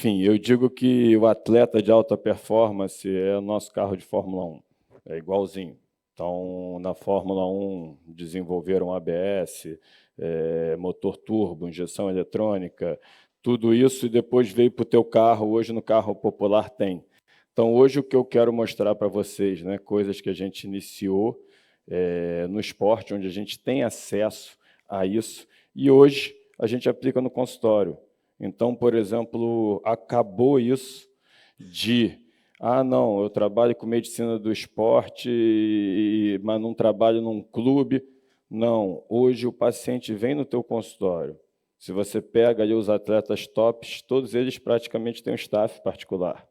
Enfim, eu digo que o atleta de alta performance é o nosso carro de Fórmula 1, é igualzinho. Então, na Fórmula 1, desenvolveram ABS, motor turbo, injeção eletrônica, tudo isso, e depois veio para o teu carro. Hoje, no carro popular, tem. Então, hoje, o que eu quero mostrar para vocês, né, coisas que a gente iniciou no esporte, onde a gente tem acesso a isso, e hoje a gente aplica no consultório. Então, por exemplo, acabou isso de, não, eu trabalho com medicina do esporte, mas não trabalho num clube. Não, hoje o paciente vem no teu consultório. Se você pega ali os atletas tops, todos eles praticamente têm um staff particular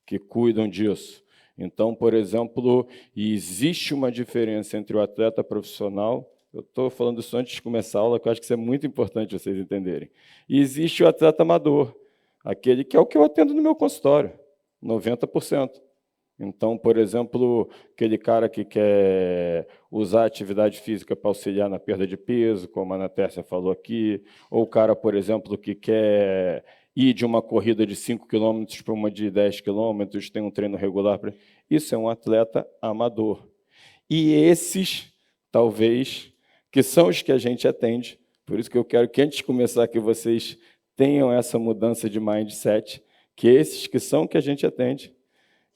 que cuidam disso. Então, por exemplo, existe uma diferença entre o atleta profissional. Eu estou falando isso antes de começar a aula, que eu acho que isso é muito importante vocês entenderem. E existe o atleta amador, aquele que é o que eu atendo no meu consultório, 90%. Então, por exemplo, aquele cara que quer usar a atividade física para auxiliar na perda de peso, como a Ana Tércia falou aqui, ou o cara, por exemplo, que quer ir de uma corrida de 5 km para uma de 10 km, tem um treino regular. Isso é um atleta amador. E esses, talvez, que são os que a gente atende, por isso que eu quero que, antes de começar, que vocês tenham essa mudança de mindset, que esses que são que a gente atende,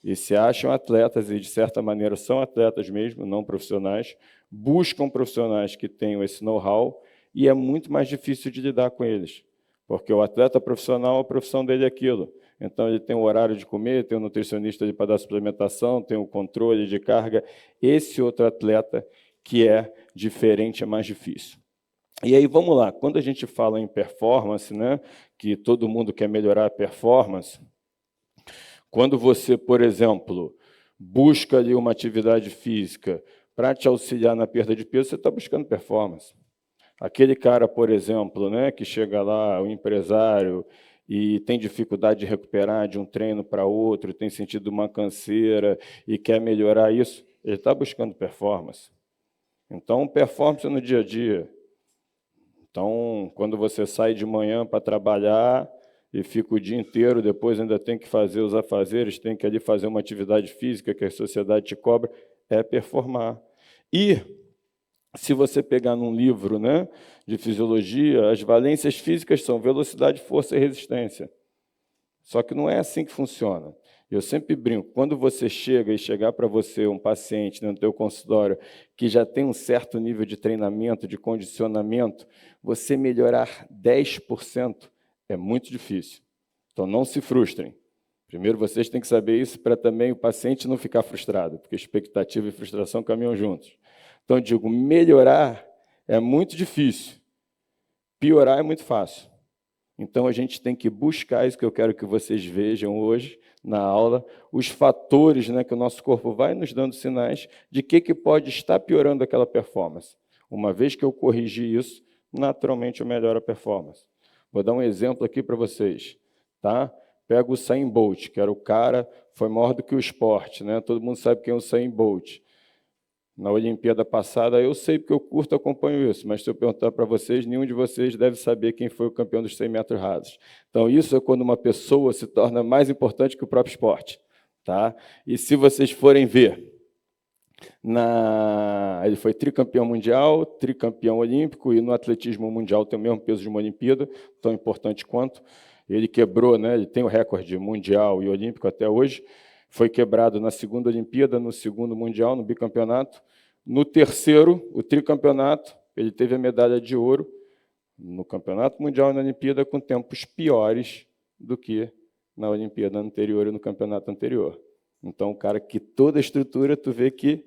e se acham atletas, e de certa maneira são atletas mesmo, não profissionais, buscam profissionais que tenham esse know-how, e é muito mais difícil de lidar com eles, porque o atleta profissional, a profissão dele é aquilo. Então, ele tem o horário de comer, tem o nutricionista ali para dar suplementação, tem o controle de carga. Esse outro atleta que é diferente, é mais difícil. E aí, vamos lá, quando a gente fala em performance, né, que todo mundo quer melhorar a performance, quando você, por exemplo, busca ali uma atividade física para te auxiliar na perda de peso, você está buscando performance. Aquele cara, por exemplo, né, que chega lá, o empresário, e tem dificuldade de recuperar de um treino para outro, tem sentido uma canseira e quer melhorar isso, ele está buscando performance. Então, performance no dia a dia. Então, quando você sai de manhã para trabalhar e fica o dia inteiro, depois ainda tem que fazer os afazeres, tem que ali fazer uma atividade física que a sociedade te cobra, é performar. E, se você pegar num livro, né, de fisiologia, as valências físicas são velocidade, força e resistência. Só que não é assim que funciona. Eu sempre brinco, quando você chega e chegar para você um paciente no teu consultório que já tem um certo nível de treinamento, de condicionamento, você melhorar 10% é muito difícil. Então, não se frustrem. Primeiro, vocês têm que saber isso para também o paciente não ficar frustrado, porque expectativa e frustração caminham juntos. Então, eu digo, melhorar é muito difícil, piorar é muito fácil. Então, a gente tem que buscar isso que eu quero que vocês vejam hoje na aula, os fatores, né, que o nosso corpo vai nos dando sinais de que pode estar piorando aquela performance. Uma vez que eu corrigir isso, naturalmente eu melhoro a performance. Vou dar um exemplo aqui para vocês. Tá? Pega o Usain Bolt, que era o cara, foi maior do que o esporte. Né? Todo mundo sabe quem é o Usain Bolt. Na Olimpíada passada, eu sei porque eu curto, acompanho isso, mas se eu perguntar para vocês, nenhum de vocês deve saber quem foi o campeão dos 100 metros rasos. Então, isso é quando uma pessoa se torna mais importante que o próprio esporte. Tá? E se vocês forem ver, ele foi tricampeão mundial, tricampeão olímpico, e no atletismo mundial tem o mesmo peso de uma Olimpíada, tão importante quanto. Ele quebrou, né? Ele tem o recorde mundial e olímpico até hoje, foi quebrado na segunda Olimpíada, no segundo Mundial, no bicampeonato. No terceiro, o tricampeonato, ele teve a medalha de ouro no Campeonato Mundial e na Olimpíada com tempos piores do que na Olimpíada anterior e no campeonato anterior. Então, o cara que toda a estrutura, tu vê que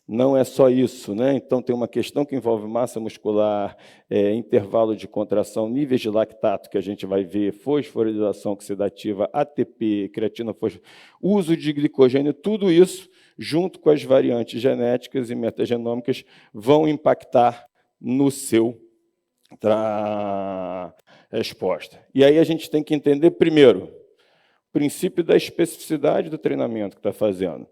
não é só isso, né? Então, tem uma questão que envolve massa muscular, intervalo de contração, níveis de lactato, que a gente vai ver, fosforilação oxidativa, ATP, creatina, uso de glicogênio, tudo isso, junto com as variantes genéticas e metagenômicas, vão impactar no seu resposta. E aí a gente tem que entender, primeiro, o princípio da especificidade do treinamento que está fazendo,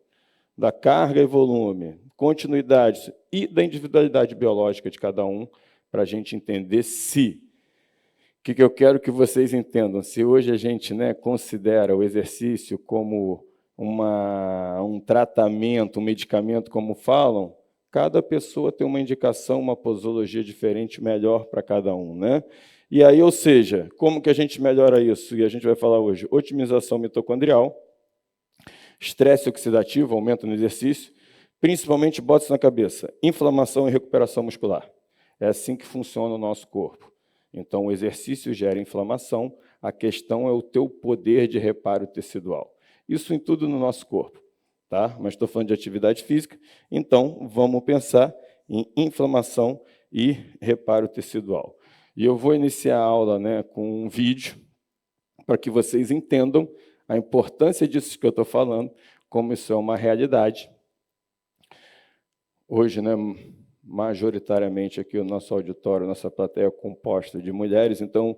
da carga e volume, continuidade e da individualidade biológica de cada um, para a gente entender se que eu quero que vocês entendam? Se hoje a gente, né, considera o exercício como um tratamento, um medicamento, como falam, cada pessoa tem uma indicação, uma posologia diferente, melhor para cada um, né? E aí, ou seja, como que a gente melhora isso? E a gente vai falar hoje, otimização mitocondrial, estresse oxidativo, aumento no exercício, principalmente, bota isso na cabeça, inflamação e recuperação muscular. É assim que funciona o nosso corpo. Então, o exercício gera inflamação, a questão é o teu poder de reparo tecidual. Isso em tudo no nosso corpo, tá? Mas estou falando de atividade física, então vamos pensar em inflamação e reparo tecidual. E eu vou iniciar a aula, né, com um vídeo para que vocês entendam a importância disso que eu estou falando, como isso é uma realidade. Hoje, né, majoritariamente aqui o nosso auditório, nossa plateia é composta de mulheres, então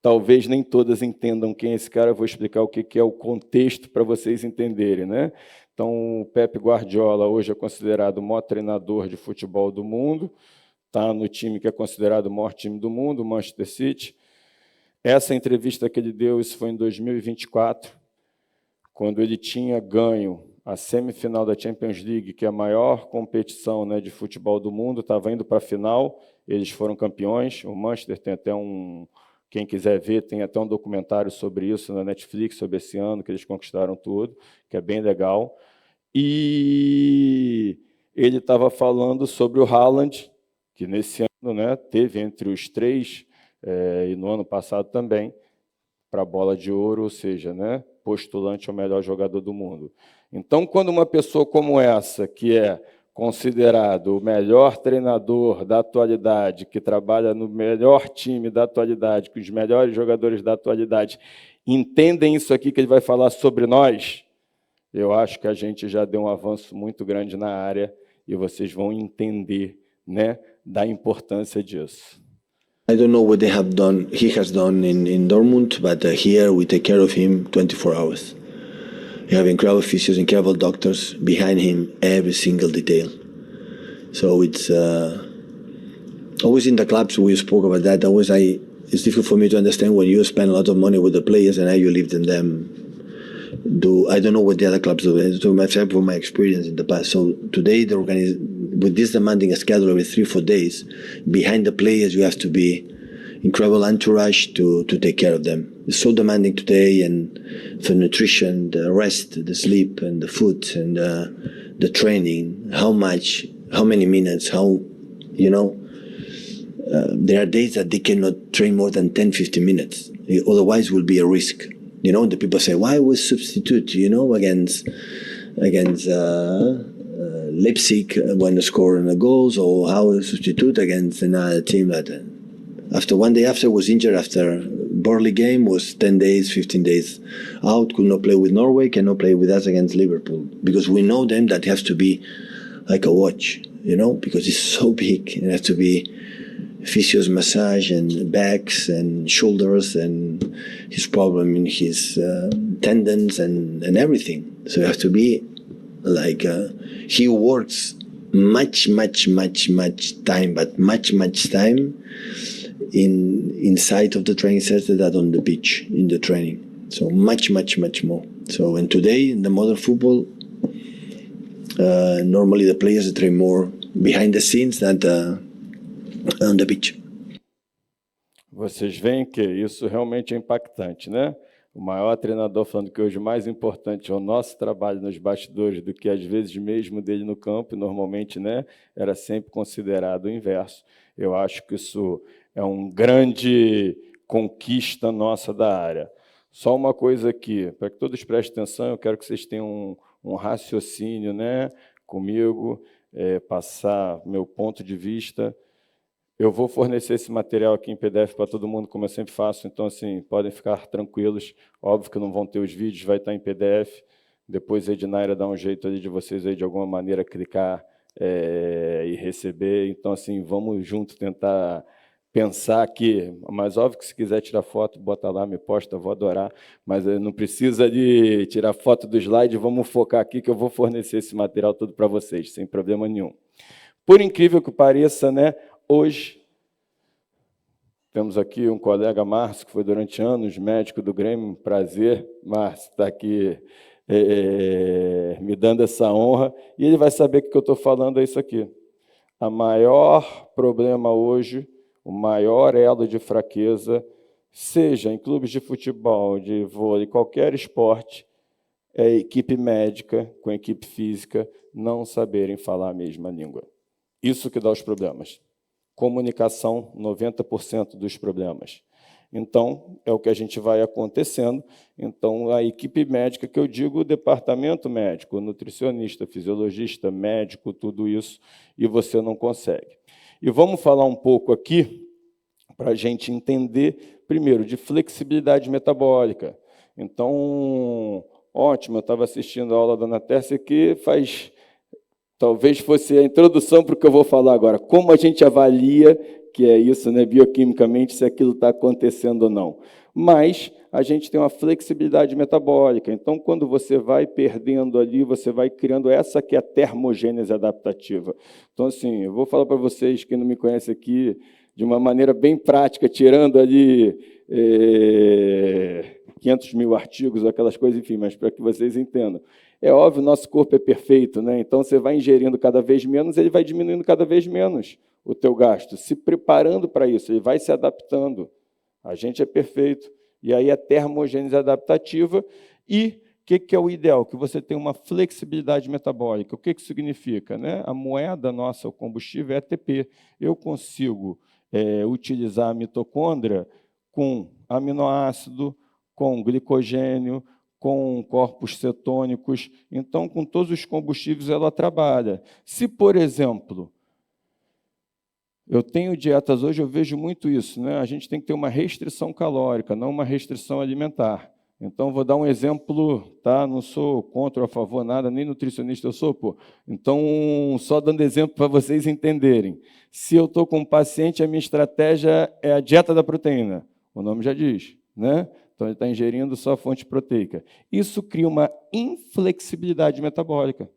talvez nem todas entendam quem é esse cara, eu vou explicar o que é o contexto para vocês entenderem, né? Então, o Pep Guardiola hoje é considerado o maior treinador de futebol do mundo, está no time que é considerado o maior time do mundo, o Manchester City. Essa entrevista que ele deu, isso foi em 2024, quando ele tinha ganho a semifinal da Champions League, que é a maior competição, né, de futebol do mundo, estava indo para a final, eles foram campeões, o Manchester tem até quem quiser ver, tem até um documentário sobre isso na Netflix, sobre esse ano, que eles conquistaram tudo, que é bem legal. E ele estava falando sobre o Haaland, que nesse ano, né, teve entre os três, e no ano passado também, para a bola de ouro, ou seja, né, postulante ao melhor jogador do mundo. Então, quando uma pessoa como essa, que é considerado o melhor treinador da atualidade, que trabalha no melhor time da atualidade, com os melhores jogadores da atualidade, entendem isso aqui que ele vai falar sobre nós, eu acho que a gente já deu um avanço muito grande na área e vocês vão entender, né, da importância disso. I don't know what he has done in Dortmund, but here we take care of him 24 hours. We have incredible physios, incredible doctors behind him, every single detail. So it's always in the clubs we spoke about that. It's difficult for me to understand when you spend a lot of money with the players and how you leave them do. I don't know what the other clubs do. I do myself from my experience in the past. So today with this demanding schedule every 3-4 days, behind the players you have to be incredible entourage to take care of them. It's so demanding today, and for nutrition, the rest, the sleep, and the food, and the training. How many minutes? There are days that they cannot train more than 10-15 minutes. Otherwise, will be a risk. The people say, why we substitute? Against Leipzig when they score the goals, or how we substitute against another team that after one day after was injured after Burnley game, was 10 days, 15 days out, could not play with Norway, cannot play with us against Liverpool, because we know them that has to be like a watch, because it's so big. It has to be physios, massage, and backs and shoulders, and his problem in his tendons and everything. So it has to be like he works much time, but much time inside of the training center than on the pitch in the training. So much more. So, and today in the modern football, normally the players train more behind the scenes than on the pitch. Vocês veem que isso realmente é impactante, né? O maior treinador falando que hoje o mais importante é o nosso trabalho nos bastidores do que, às vezes, mesmo dele no campo, e normalmente, né, era sempre considerado o inverso. Eu acho que isso é uma grande conquista nossa da área. Só uma coisa aqui, para que todos prestem atenção, eu quero que vocês tenham um raciocínio, né, comigo, passar meu ponto de vista. Eu vou fornecer esse material aqui em PDF para todo mundo, como eu sempre faço, então, assim, podem ficar tranquilos. Óbvio que não vão ter os vídeos, vai estar em PDF. Depois a Ednaira dá um jeito ali de vocês, aí, de alguma maneira, clicar e receber. Então, assim, vamos junto tentar pensar aqui. Mas, óbvio que se quiser tirar foto, bota lá, me posta, vou adorar. Mas não precisa de tirar foto do slide, vamos focar aqui que eu vou fornecer esse material todo para vocês, sem problema nenhum. Por incrível que pareça, né, hoje, Temos aqui um colega, Márcio, que foi durante anos médico do Grêmio. Prazer, Márcio, estar aqui me dando essa honra. E ele vai saber que o que eu estou falando é isso aqui. O maior problema hoje, o maior elo de fraqueza, seja em clubes de futebol, de vôlei, qualquer esporte, é a equipe médica com a equipe física não saberem falar a mesma língua. Isso que dá os problemas. Comunicação, 90% dos problemas. Então, é o que a gente vai acontecendo. Então, a equipe médica, que eu digo, o departamento médico, nutricionista, fisiologista, médico, tudo isso, e você não consegue. E vamos falar um pouco aqui, para a gente entender, primeiro, de flexibilidade metabólica. Então, ótimo, eu estava assistindo a aula da Ana Tércia, que talvez fosse a introdução para o que eu vou falar agora. Como a gente avalia, que é isso, né, bioquimicamente, se aquilo está acontecendo ou não. Mas a gente tem uma flexibilidade metabólica. Então, quando você vai perdendo ali, você vai criando essa que é a termogênese adaptativa. Então, assim, eu vou falar para vocês, quem não me conhece aqui, de uma maneira bem prática, tirando ali 500 mil artigos, aquelas coisas, enfim, mas para que vocês entendam. É óbvio, o nosso corpo é perfeito, né? Então, você vai ingerindo cada vez menos, ele vai diminuindo cada vez menos o teu gasto, se preparando para isso, ele vai se adaptando. A gente é perfeito. E aí a termogênese adaptativa. E o que é o ideal? Que você tenha uma flexibilidade metabólica. O que significa? Né? A moeda nossa, o combustível, é ATP. Eu consigo utilizar a mitocôndria com aminoácido, com glicogênio, com corpos cetônicos. Então, com todos os combustíveis, ela trabalha. Se, por exemplo, eu tenho dietas hoje, eu vejo muito isso, né? A gente tem que ter uma restrição calórica, não uma restrição alimentar. Então, vou dar um exemplo, tá? Não sou contra ou a favor, nada, nem nutricionista eu sou, pô. Então, só dando exemplo para vocês entenderem. Se eu estou com um paciente, a minha estratégia é a dieta da proteína. O nome já diz, né? Então, ele está ingerindo só fonte proteica. Isso cria uma inflexibilidade metabólica.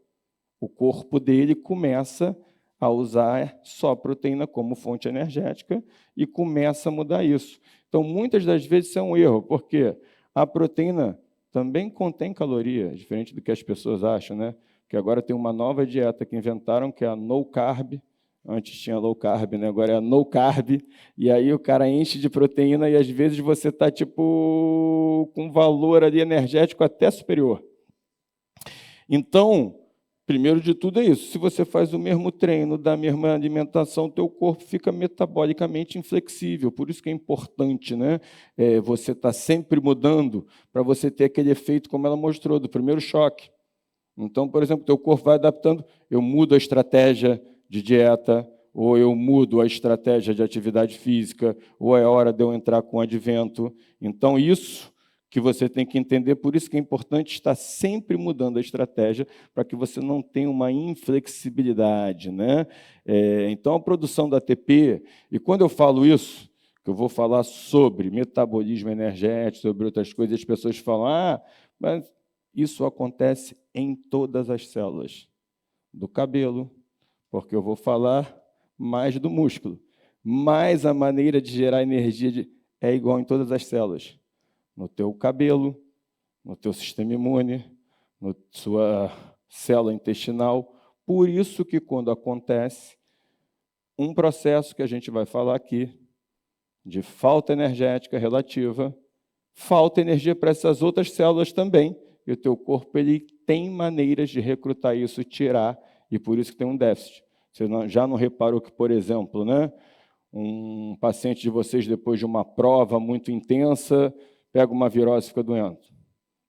O corpo dele começa a usar só proteína como fonte energética e começa a mudar isso. Então, muitas das vezes isso é um erro, porque a proteína também contém caloria, diferente do que as pessoas acham, né? Porque agora tem uma nova dieta que inventaram, que é a no carb. Antes tinha low carb, né? Agora é a no carb. E aí o cara enche de proteína e às vezes você está tipo com valor ali energético até superior. Então, primeiro de tudo é isso. Se você faz o mesmo treino, da mesma alimentação, teu corpo fica metabolicamente inflexível. Por isso que é importante, né? Você estar sempre mudando para você ter aquele efeito, como ela mostrou, do primeiro choque. Então, por exemplo, teu corpo vai adaptando. Eu mudo a estratégia de dieta, ou eu mudo a estratégia de atividade física, ou é hora de eu entrar com advento. Então, isso que você tem que entender, por isso que é importante estar sempre mudando a estratégia para que você não tenha uma inflexibilidade, né? Então, a produção da ATP, e quando eu falo isso, que eu vou falar sobre metabolismo energético, sobre outras coisas, as pessoas falam, mas isso acontece em todas as células do cabelo, porque eu vou falar mais do músculo, mas a maneira de gerar energia é igual em todas as células. No teu cabelo, no teu sistema imune, na sua célula intestinal. Por isso que, quando acontece um processo que a gente vai falar aqui, de falta energética relativa, falta energia para essas outras células também, e o teu corpo ele tem maneiras de recrutar isso, tirar, e por isso que tem um déficit. Você já não reparou que, por exemplo, né, um paciente de vocês, depois de uma prova muito intensa, pega uma virose e fica doente?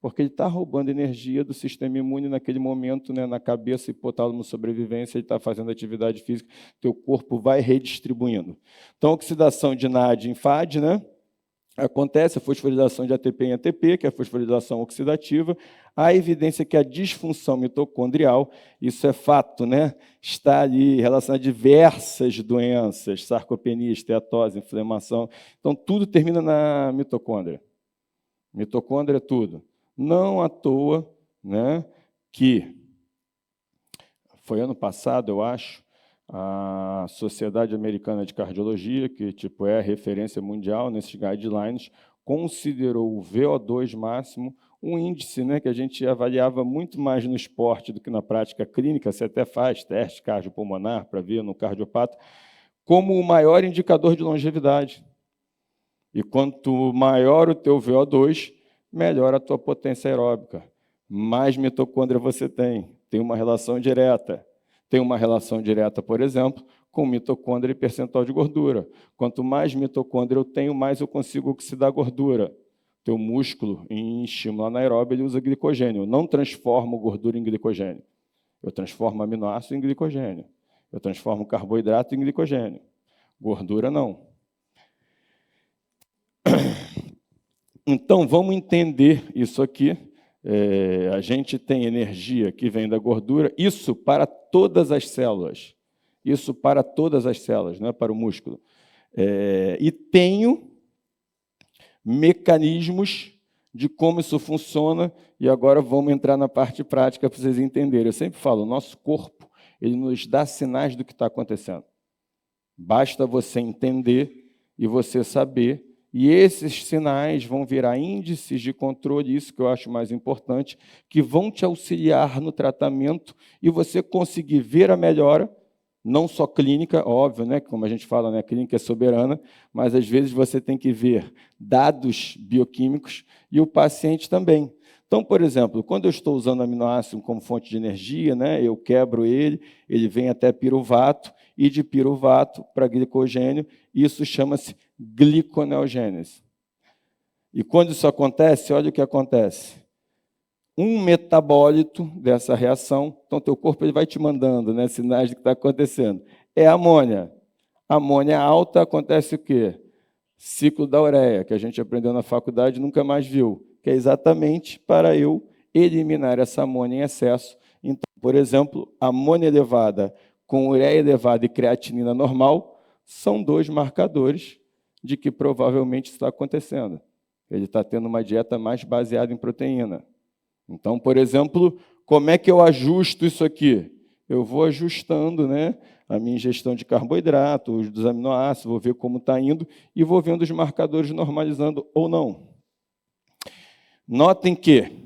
Porque ele está roubando energia do sistema imune naquele momento, né, na cabeça, hipotálamo, sobrevivência, ele está fazendo atividade física, teu corpo vai redistribuindo. Então, oxidação de NAD em FAD, né? Acontece a fosforilação de ATP em ATP, que é a fosforilação oxidativa. Há evidência que a disfunção mitocondrial, isso é fato, né? Está ali relacionado a diversas doenças, sarcopenia, esteatose, inflamação. Então, tudo termina na mitocôndria. Mitocôndria é tudo. Não à toa, né, que foi ano passado, eu acho, A Sociedade Americana de Cardiologia, que é a referência mundial nesses guidelines, considerou o VO2 máximo um índice, né, que a gente avaliava muito mais no esporte do que na prática clínica, você até faz teste cardiopulmonar para ver no cardiopata, como o maior indicador de longevidade. E quanto maior o teu VO2, melhor a tua potência aeróbica. Mais mitocôndria você tem. Tem uma relação direta. Tem uma relação direta, por exemplo, com mitocôndria e percentual de gordura. Quanto mais mitocôndria eu tenho, mais eu consigo oxidar gordura. Teu músculo, em estímulo anaeróbio, ele usa glicogênio. Eu não transformo gordura em glicogênio. Eu transformo aminoácido em glicogênio. Eu transformo carboidrato em glicogênio. Gordura, não. Então, vamos entender isso aqui. A gente tem energia que vem da gordura, isso para todas as células. Isso para todas as células, não é para o músculo. E tenho mecanismos de como isso funciona, e agora vamos entrar na parte prática para vocês entenderem. Eu sempre falo, o nosso corpo ele nos dá sinais do que está acontecendo. Basta você entender e você saber, e esses sinais vão virar índices de controle, isso que eu acho mais importante, que vão te auxiliar no tratamento e você conseguir ver a melhora, não só clínica, óbvio, né, como a gente fala, né, a clínica é soberana, mas às vezes você tem que ver dados bioquímicos e o paciente também. Então, por exemplo, quando eu estou usando aminoácido como fonte de energia, né, eu quebro ele vem até piruvato, e de piruvato para glicogênio, isso chama-se gliconeogênese. E quando isso acontece, olha o que acontece. Um metabólito dessa reação, então teu corpo ele vai te mandando, né, sinais do que está acontecendo. É amônia. Amônia alta, acontece o quê? Ciclo da ureia, que a gente aprendeu na faculdade e nunca mais viu, que é exatamente para eu eliminar essa amônia em excesso. Então, por exemplo, amônia elevada com ureia elevada e creatinina normal são dois marcadores de que provavelmente está acontecendo. Ele está tendo uma dieta mais baseada em proteína. Então, por exemplo, como é que eu ajusto isso aqui? Eu vou ajustando, né, a minha ingestão de carboidrato, os dos aminoácidos, vou ver como está indo e vou vendo os marcadores normalizando ou não. Notem que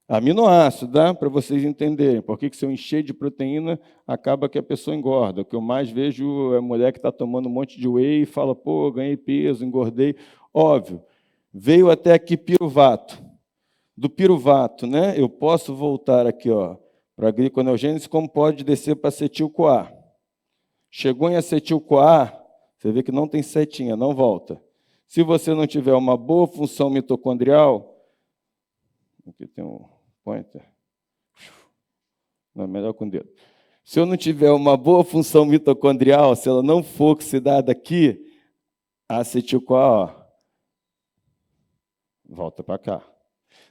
aminoácido, dá para vocês entenderem, porque se eu encher de proteína, acaba que a pessoa engorda. O que eu mais vejo é a mulher que está tomando um monte de whey e fala, pô, ganhei peso, engordei. Óbvio, veio até aqui piruvato. Do piruvato, né, eu posso voltar aqui para a gliconeogênese, como pode descer para acetil-CoA. Chegou em acetil-CoA, você vê que não tem setinha, não volta. Se você não tiver uma boa função mitocondrial, aqui tem um pointer, não, é melhor com o dedo. Se eu não tiver uma boa função mitocondrial, se ela não for oxidada aqui, a acetil-CoA volta para cá.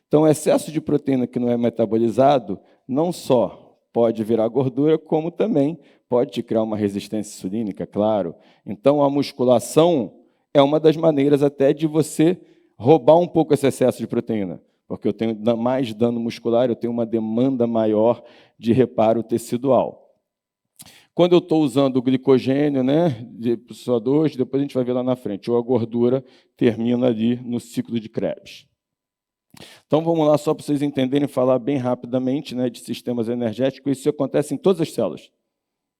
Então, o excesso de proteína que não é metabolizado, não só pode virar gordura, como também pode te criar uma resistência insulínica, claro. Então, a musculação é uma das maneiras até de você roubar um pouco esse excesso de proteína, porque eu tenho mais dano muscular, eu tenho uma demanda maior de reparo tecidual. Quando eu estou usando o glicogênio, né, de CO2, depois a gente vai ver lá na frente, ou a gordura termina ali no ciclo de Krebs. Então, vamos lá, só para vocês entenderem, falar bem rapidamente, né, de sistemas energéticos. Isso acontece em todas as células.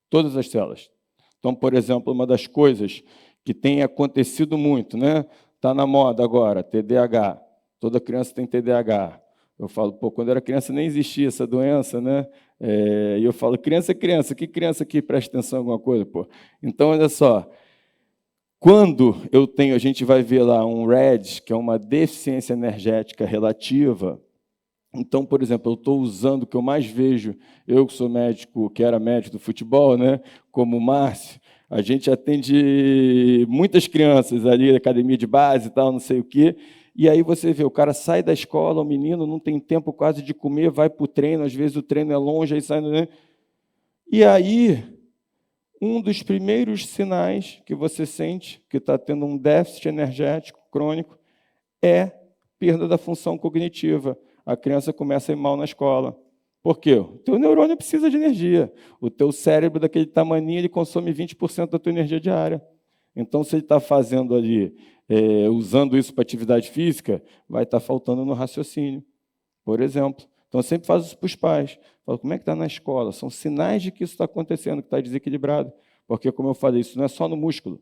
Todas as células. Então, por exemplo, uma das coisas que tem acontecido muito, né, está na moda agora, TDAH. Toda criança tem TDAH. Eu falo, pô, quando eu era criança nem existia essa doença, né? E eu falo, criança é criança, que criança que presta atenção em alguma coisa, pô? Então, olha só. Quando eu tenho, a gente vai ver lá um RED, que é uma deficiência energética relativa. Então, por exemplo, eu estou usando o que eu mais vejo, eu que sou médico, que era médico do futebol, né, como o Márcio, a gente atende muitas crianças ali, academia de base e tal, não sei o quê, e aí você vê, o cara sai da escola, o menino não tem tempo quase de comer, vai para o treino, às vezes o treino é longe, aí sai... Né? E aí... um dos primeiros sinais que você sente que está tendo um déficit energético crônico é perda da função cognitiva. A criança começa a ir mal na escola. Por quê? O teu neurônio precisa de energia. O teu cérebro, daquele tamaninho, ele consome 20% da tua energia diária. Então, se ele está fazendo ali, usando isso para atividade física, vai estar faltando no raciocínio, por exemplo. Então, eu sempre faço isso para os pais. Falo, como é que está na escola? São sinais de que isso está acontecendo, que está desequilibrado. Porque, como eu falei, isso não é só no músculo.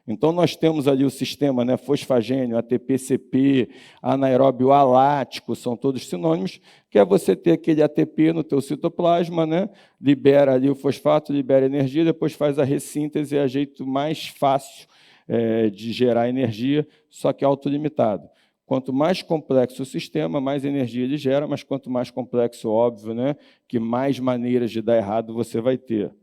Então, nós temos ali o sistema, né, fosfagênio, ATP-CP, anaeróbio alático, são todos sinônimos, que é você ter aquele ATP no teu citoplasma, né, libera ali o fosfato, libera energia, depois faz a ressíntese, é o jeito mais fácil de gerar energia, só que autolimitado. Quanto mais complexo o sistema, mais energia ele gera, mas quanto mais complexo, óbvio, né, que mais maneiras de dar errado você vai ter.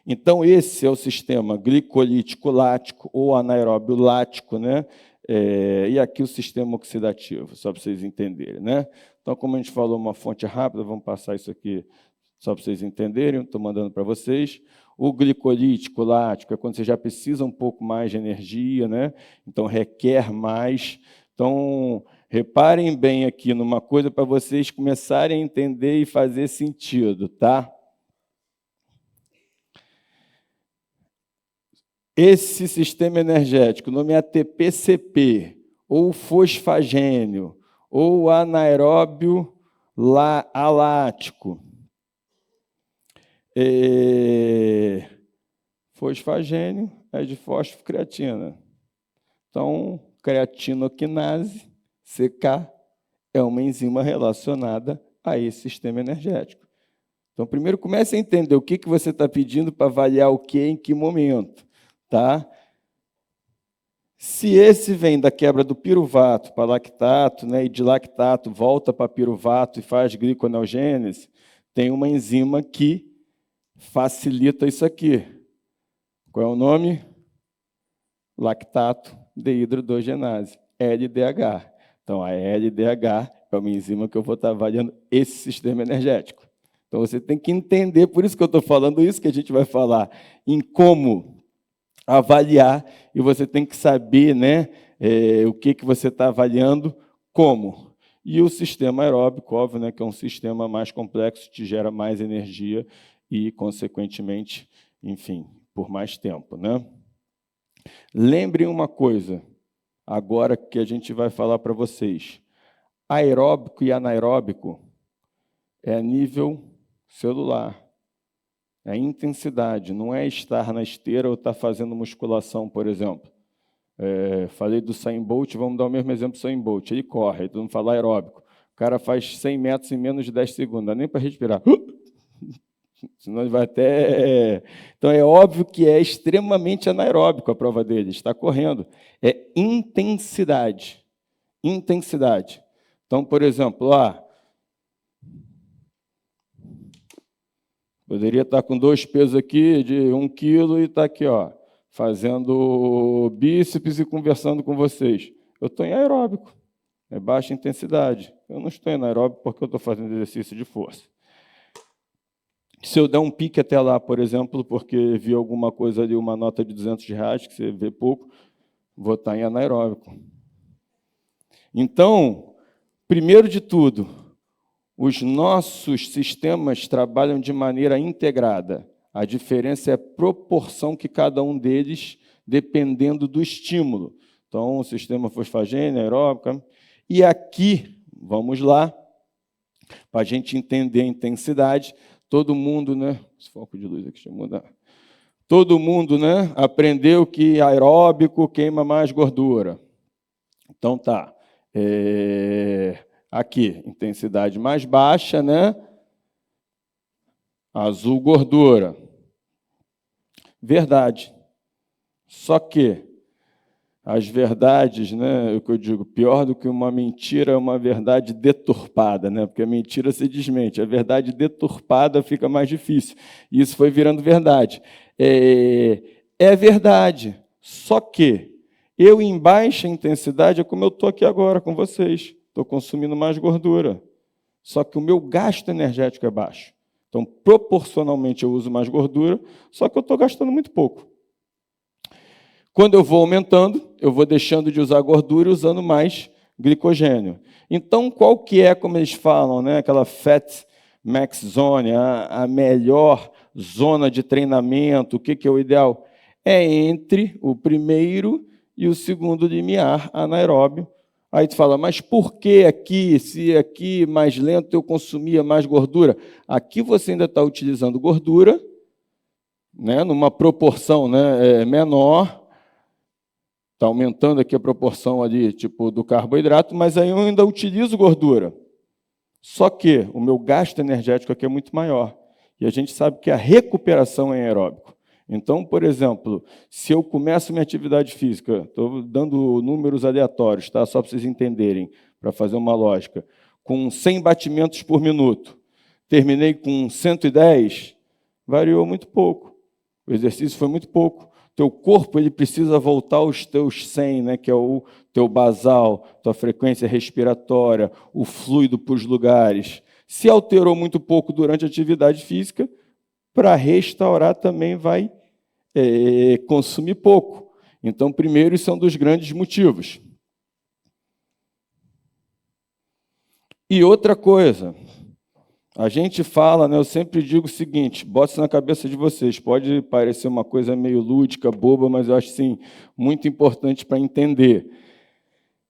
Então, esse é o sistema glicolítico lático ou anaeróbio lático, né? E aqui o sistema oxidativo, só para vocês entenderem, né? Então, como a gente falou, uma fonte rápida, vamos passar isso aqui só para vocês entenderem, estou mandando para vocês. O glicolítico lático é quando você já precisa um pouco mais de energia, né? Então, requer mais. Então, reparem bem aqui numa coisa para vocês começarem a entender e fazer sentido, tá? Esse sistema energético, o nome é ATP-CP, ou fosfagênio, ou anaeróbio alático. Fosfagênio é de fosfocreatina. Então, creatinoquinase, CK, é uma enzima relacionada a esse sistema energético. Então, primeiro comece a entender o que você está pedindo para avaliar o que em que momento. Tá? Se esse vem da quebra do piruvato para lactato, né, e de lactato volta para piruvato e faz gliconeogênese, tem uma enzima que facilita isso aqui. Qual é o nome? Lactato dehidrogenase, LDH. Então, a LDH é uma enzima que eu vou estar avaliando esse sistema energético. Então, você tem que entender, por isso que eu estou falando isso, que a gente vai falar em como avaliar, e você tem que saber, né, o que você está avaliando, como. E o sistema aeróbico, óbvio, né, que é um sistema mais complexo, te gera mais energia e, consequentemente, enfim, por mais tempo, né? Lembrem uma coisa, agora que a gente vai falar para vocês. Aeróbico e anaeróbico é a nível celular. É a intensidade, não é estar na esteira ou estar fazendo musculação, por exemplo. Falei do Usain Bolt, vamos dar o mesmo exemplo do Usain Bolt. Ele corre, todo mundo fala aeróbico. O cara faz 100 metros em menos de 10 segundos, não dá nem para respirar. Senão ele vai até... Então, é óbvio que é extremamente anaeróbico a prova dele, está correndo. É intensidade. Intensidade. Então, por exemplo, poderia estar com 2 pesos aqui de 1 quilo e estar aqui, fazendo bíceps e conversando com vocês. Eu estou em aeróbico, é baixa intensidade. Eu não estou em aeróbico porque eu estou fazendo exercício de força. Se eu der um pique até lá, por exemplo, porque vi alguma coisa ali, uma nota de R$200, que você vê pouco, vou estar em anaeróbico. Então, primeiro de tudo, os nossos sistemas trabalham de maneira integrada. A diferença é a proporção que cada um deles, dependendo do estímulo. Então, o sistema fosfagênio, aeróbico. E aqui, vamos lá, para a gente entender a intensidade, todo mundo, né? Esse foco de luz aqui, deixa eu mudar. Todo mundo, né, aprendeu que aeróbico queima mais gordura. Então, tá. Aqui, intensidade mais baixa, né? Azul, gordura. Verdade. Só que as verdades, né, o que eu digo, pior do que uma mentira é uma verdade deturpada, né? Porque a mentira se desmente, a verdade deturpada fica mais difícil. E isso foi virando verdade. É verdade, só que eu em baixa intensidade é como eu estou aqui agora com vocês. Estou consumindo mais gordura. Só que o meu gasto energético é baixo. Então, proporcionalmente, eu uso mais gordura, só que eu estou gastando muito pouco. Quando eu vou aumentando, eu vou deixando de usar gordura e usando mais glicogênio. Então, qual que é, como eles falam, né, aquela fat max zone, a melhor zona de treinamento, o que é o ideal? É entre o primeiro e o segundo limiar anaeróbio. Aí tu fala, mas por que aqui, se aqui mais lento eu consumia mais gordura? Aqui você ainda está utilizando gordura, né, numa proporção, né, menor, está aumentando aqui a proporção ali, tipo, do carboidrato, mas aí eu ainda utilizo gordura. Só que o meu gasto energético aqui é muito maior. E a gente sabe que a recuperação é aeróbico. Então, por exemplo, se eu começo minha atividade física, estou dando números aleatórios, tá? Só para vocês entenderem, para fazer uma lógica, com 100 batimentos por minuto, terminei com 110, variou muito pouco. O exercício foi muito pouco. Teu corpo ele precisa voltar aos teus 100, né, que é o teu basal, tua frequência respiratória, o fluido para os lugares. Se alterou muito pouco durante a atividade física, para restaurar também vai consumir pouco. Então, primeiro, isso é um dos grandes motivos. E outra coisa, a gente fala, né, eu sempre digo o seguinte, bota isso na cabeça de vocês, pode parecer uma coisa meio lúdica, boba, mas eu acho sim, muito importante para entender.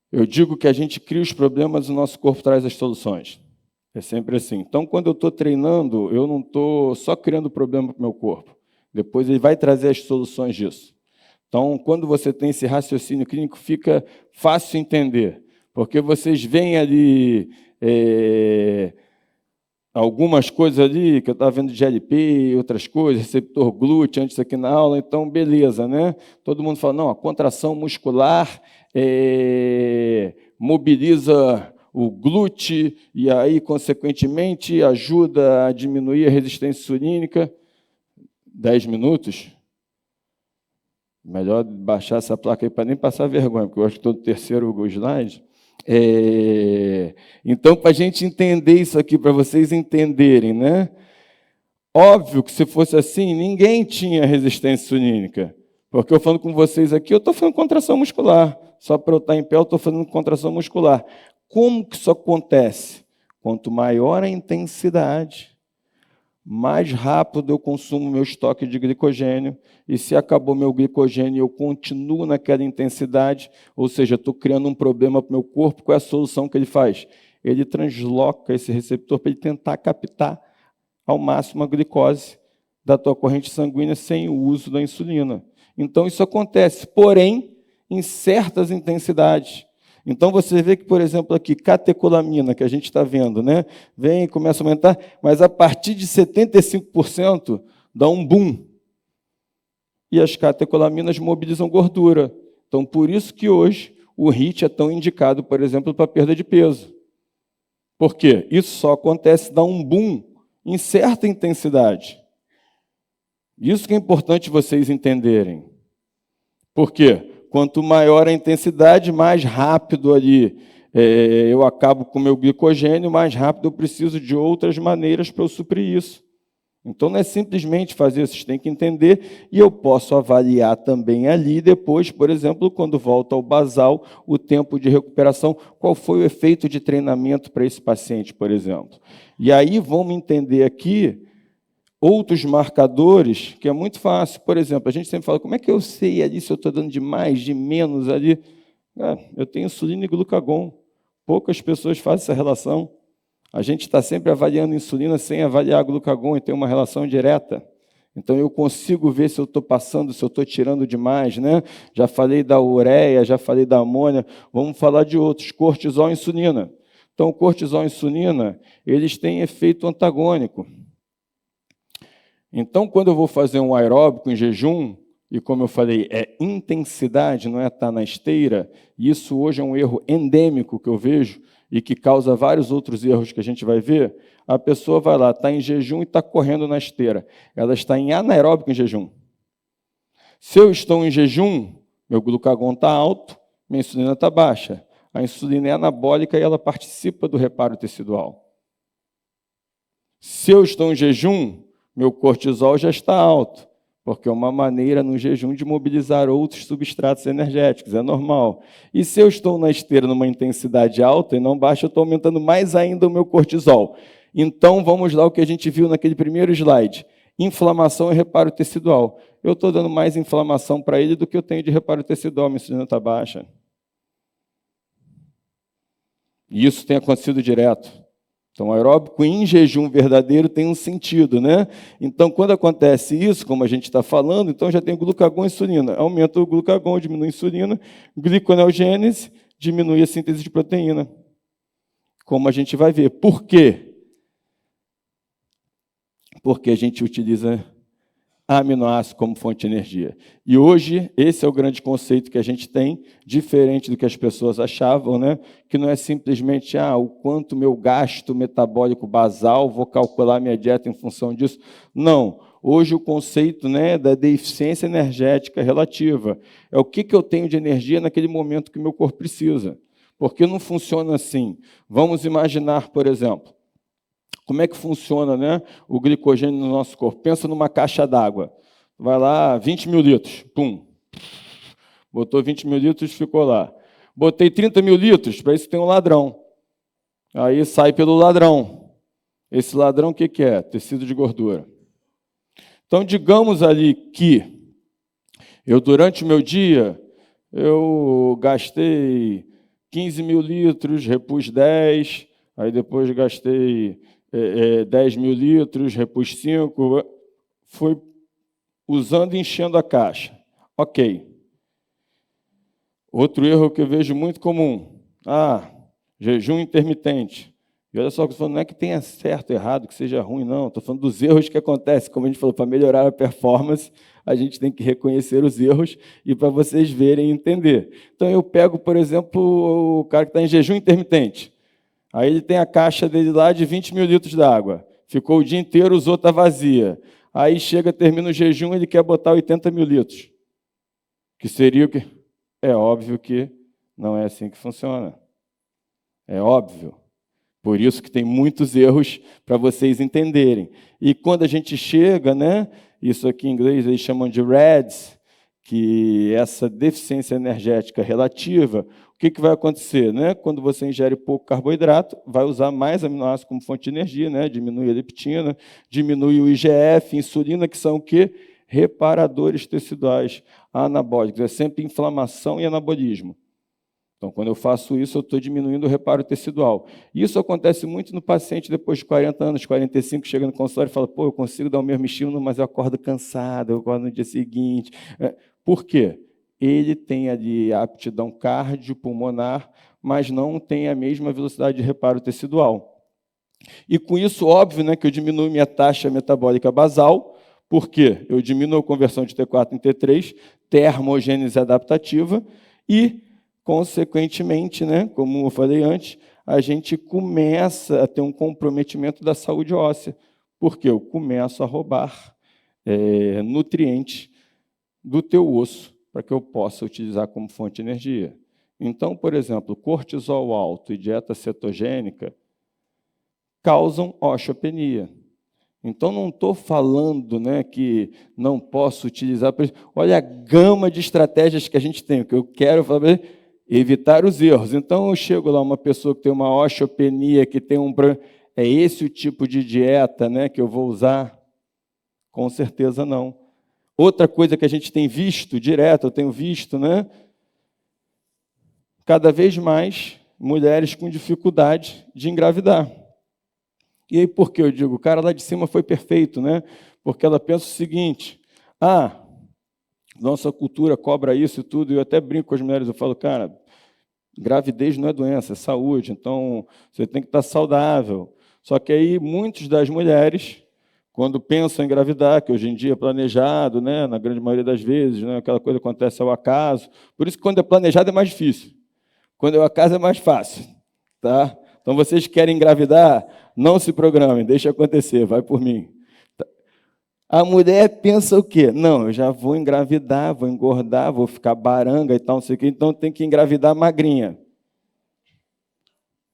Eu digo que a gente cria os problemas e o nosso corpo traz as soluções. É sempre assim. Então, quando eu estou treinando, eu não estou só criando problema para o meu corpo. Depois ele vai trazer as soluções disso. Então, quando você tem esse raciocínio clínico, fica fácil entender. Porque vocês veem ali algumas coisas ali, que eu estava vendo de GLP, outras coisas, receptor glúteo, antes aqui na aula, então, beleza, né? Todo mundo fala, não, a contração muscular mobiliza o glúteo e aí, consequentemente, ajuda a diminuir a resistência insulínica. 10 minutos? Melhor baixar essa placa aí para nem passar vergonha, porque eu acho que estou no terceiro slide. Então, para a gente entender isso aqui, para vocês entenderem, né? Óbvio que se fosse assim, ninguém tinha resistência insulínica. Porque eu falando com vocês aqui, eu estou fazendo contração muscular. Só para eu estar em pé, eu estou fazendo contração muscular. Como que isso acontece? Quanto maior a intensidade, mais rápido eu consumo meu estoque de glicogênio, e se acabou meu glicogênio, eu continuo naquela intensidade, ou seja, estou criando um problema para o meu corpo, qual é a solução que ele faz? Ele transloca esse receptor para ele tentar captar ao máximo a glicose da tua corrente sanguínea sem o uso da insulina. Então, isso acontece, porém, em certas intensidades. Então, você vê que, por exemplo, aqui, catecolamina, que a gente está vendo, né? Vem e começa a aumentar, mas a partir de 75% dá um boom. E as catecolaminas mobilizam gordura. Então, por isso que hoje o HIIT é tão indicado, por exemplo, para perda de peso. Por quê? Isso só acontece, dá um boom em certa intensidade. Isso que é importante vocês entenderem. Por quê? Quanto maior a intensidade, mais rápido ali eu acabo com o meu glicogênio, mais rápido eu preciso de outras maneiras para eu suprir isso. Então, não é simplesmente fazer, vocês têm que entender, e eu posso avaliar também ali depois, por exemplo, quando volta ao basal, o tempo de recuperação, qual foi o efeito de treinamento para esse paciente, por exemplo. E aí vamos entender aqui outros marcadores, que é muito fácil. Por exemplo, a gente sempre fala, como é que eu sei ali se eu estou dando de mais, de menos ali? Eu tenho insulina e glucagon. Poucas pessoas fazem essa relação. A gente está sempre avaliando insulina sem avaliar glucagon e tem uma relação direta. Então, eu consigo ver se eu estou passando, se eu estou tirando demais, né? Já falei da ureia, já falei da amônia, vamos falar de outros, cortisol e insulina. Então, cortisol e insulina, eles têm efeito antagônico. Então, quando eu vou fazer um aeróbico em jejum, e como eu falei, é intensidade, não é estar na esteira, e isso hoje é um erro endêmico que eu vejo, e que causa vários outros erros que a gente vai ver, a pessoa vai lá, está em jejum e está correndo na esteira. Ela está em anaeróbico em jejum. Se eu estou em jejum, meu glucagon está alto, minha insulina está baixa. A insulina é anabólica e ela participa do reparo tecidual. Se eu estou em jejum, meu cortisol já está alto. porque é uma maneira no jejum de mobilizar outros substratos energéticos, é normal. E se eu estou na esteira numa intensidade alta e não baixa, eu estou aumentando mais ainda o meu cortisol. Então, vamos lá o que a gente viu naquele primeiro slide. Inflamação e reparo tecidual. Eu estou dando mais inflamação para ele do que eu tenho de reparo tecidual, minha insulina está baixa. E isso tem acontecido direto. Então, o aeróbico em jejum verdadeiro tem um sentido, né? Então, quando acontece isso, como a gente está falando, então já tem glucagon e insulina. Aumenta o glucagon, diminui a insulina, gliconeogênese, diminui a síntese de proteína. Como a gente vai ver. Por quê? Porque a gente utiliza aminoácido como fonte de energia. E hoje, esse é o grande conceito que a gente tem, diferente do que as pessoas achavam, né? Que não é simplesmente o quanto meu gasto metabólico basal, vou calcular minha dieta em função disso. Não. Hoje o conceito, né, da deficiência energética relativa é o que eu tenho de energia naquele momento que o meu corpo precisa. Porque não funciona assim. Vamos imaginar, por exemplo, como é que funciona, né, o glicogênio no nosso corpo? Pensa numa caixa d'água. Vai lá, 20 mil litros. Pum. Botou 20 mil litros, ficou lá. Botei 30 mil litros, para isso tem um ladrão. Aí sai pelo ladrão. Esse ladrão o que é? Tecido de gordura. Então, digamos ali que eu, durante o meu dia, eu gastei 15 mil litros, repus 10, aí depois gastei 10 mil litros, repus 5, foi usando e enchendo a caixa. Ok. Outro erro que eu vejo muito comum. Jejum intermitente. E olha só, que eu estou falando, não é que tenha certo, errado, que seja ruim, não. Estou falando dos erros que acontecem. Como a gente falou, para melhorar a performance, a gente tem que reconhecer os erros e para vocês verem e entender. Então, eu pego, por exemplo, o cara que está em jejum intermitente. Aí ele tem a caixa dele lá de 20 mil litros d'água. Ficou o dia inteiro, usou, está vazia. Aí chega, termina o jejum, ele quer botar 80 mil litros. Que seria o que? É óbvio que não é assim que funciona. É óbvio. Por isso que tem muitos erros para vocês entenderem. E quando a gente chega, né, isso aqui em inglês eles chamam de REDS, que essa deficiência energética relativa, o que vai acontecer? Né? Quando você ingere pouco carboidrato, vai usar mais aminoácido como fonte de energia, né? Diminui a leptina, diminui o IGF, insulina, que são o quê? Reparadores teciduais anabólicos. É sempre inflamação e anabolismo. Então, quando eu faço isso, eu estou diminuindo o reparo tecidual. Isso acontece muito no paciente depois de 40 anos, 45, chega no consultório e fala, eu consigo dar o mesmo estímulo, mas eu acordo cansado, eu acordo no dia seguinte. Por quê? Ele tem ali a aptidão cardiopulmonar, mas não tem a mesma velocidade de reparo tecidual. E com isso, óbvio, né, que eu diminuo minha taxa metabólica basal. Por quê? Eu diminuo a conversão de T4 em T3, termogênese adaptativa, e consequentemente, né, como eu falei antes, a gente começa a ter um comprometimento da saúde óssea, porque eu começo a roubar nutrientes do teu osso para que eu possa utilizar como fonte de energia. Então, por exemplo, cortisol alto e dieta cetogênica causam osteopenia. Então, não estou falando, né, que não posso utilizar. Olha a gama de estratégias que a gente tem. O que eu quero fazer evitar os erros. Então, eu chego lá, uma pessoa que tem uma osteopenia, que tem um problema. É esse o tipo de dieta, né, que eu vou usar? Com certeza não. Outra coisa que a gente tem visto direto, eu tenho visto, né, cada vez mais mulheres com dificuldade de engravidar. E aí, por que eu digo? O cara lá de cima foi perfeito, né? Porque ela pensa o seguinte, nossa cultura cobra isso e tudo, e eu até brinco com as mulheres, eu falo, cara, gravidez não é doença, é saúde, então você tem que estar saudável. Só que aí, muitas das mulheres, quando pensam em engravidar, que hoje em dia é planejado, né, na grande maioria das vezes, né, aquela coisa acontece ao acaso, por isso que quando é planejado é mais difícil, quando é ao acaso é mais fácil. Tá? Então, vocês querem engravidar, não se programem, deixa acontecer, vai por mim. A mulher pensa o quê? Não, eu já vou engravidar, vou engordar, vou ficar baranga e tal, não sei o quê, então tem que engravidar magrinha.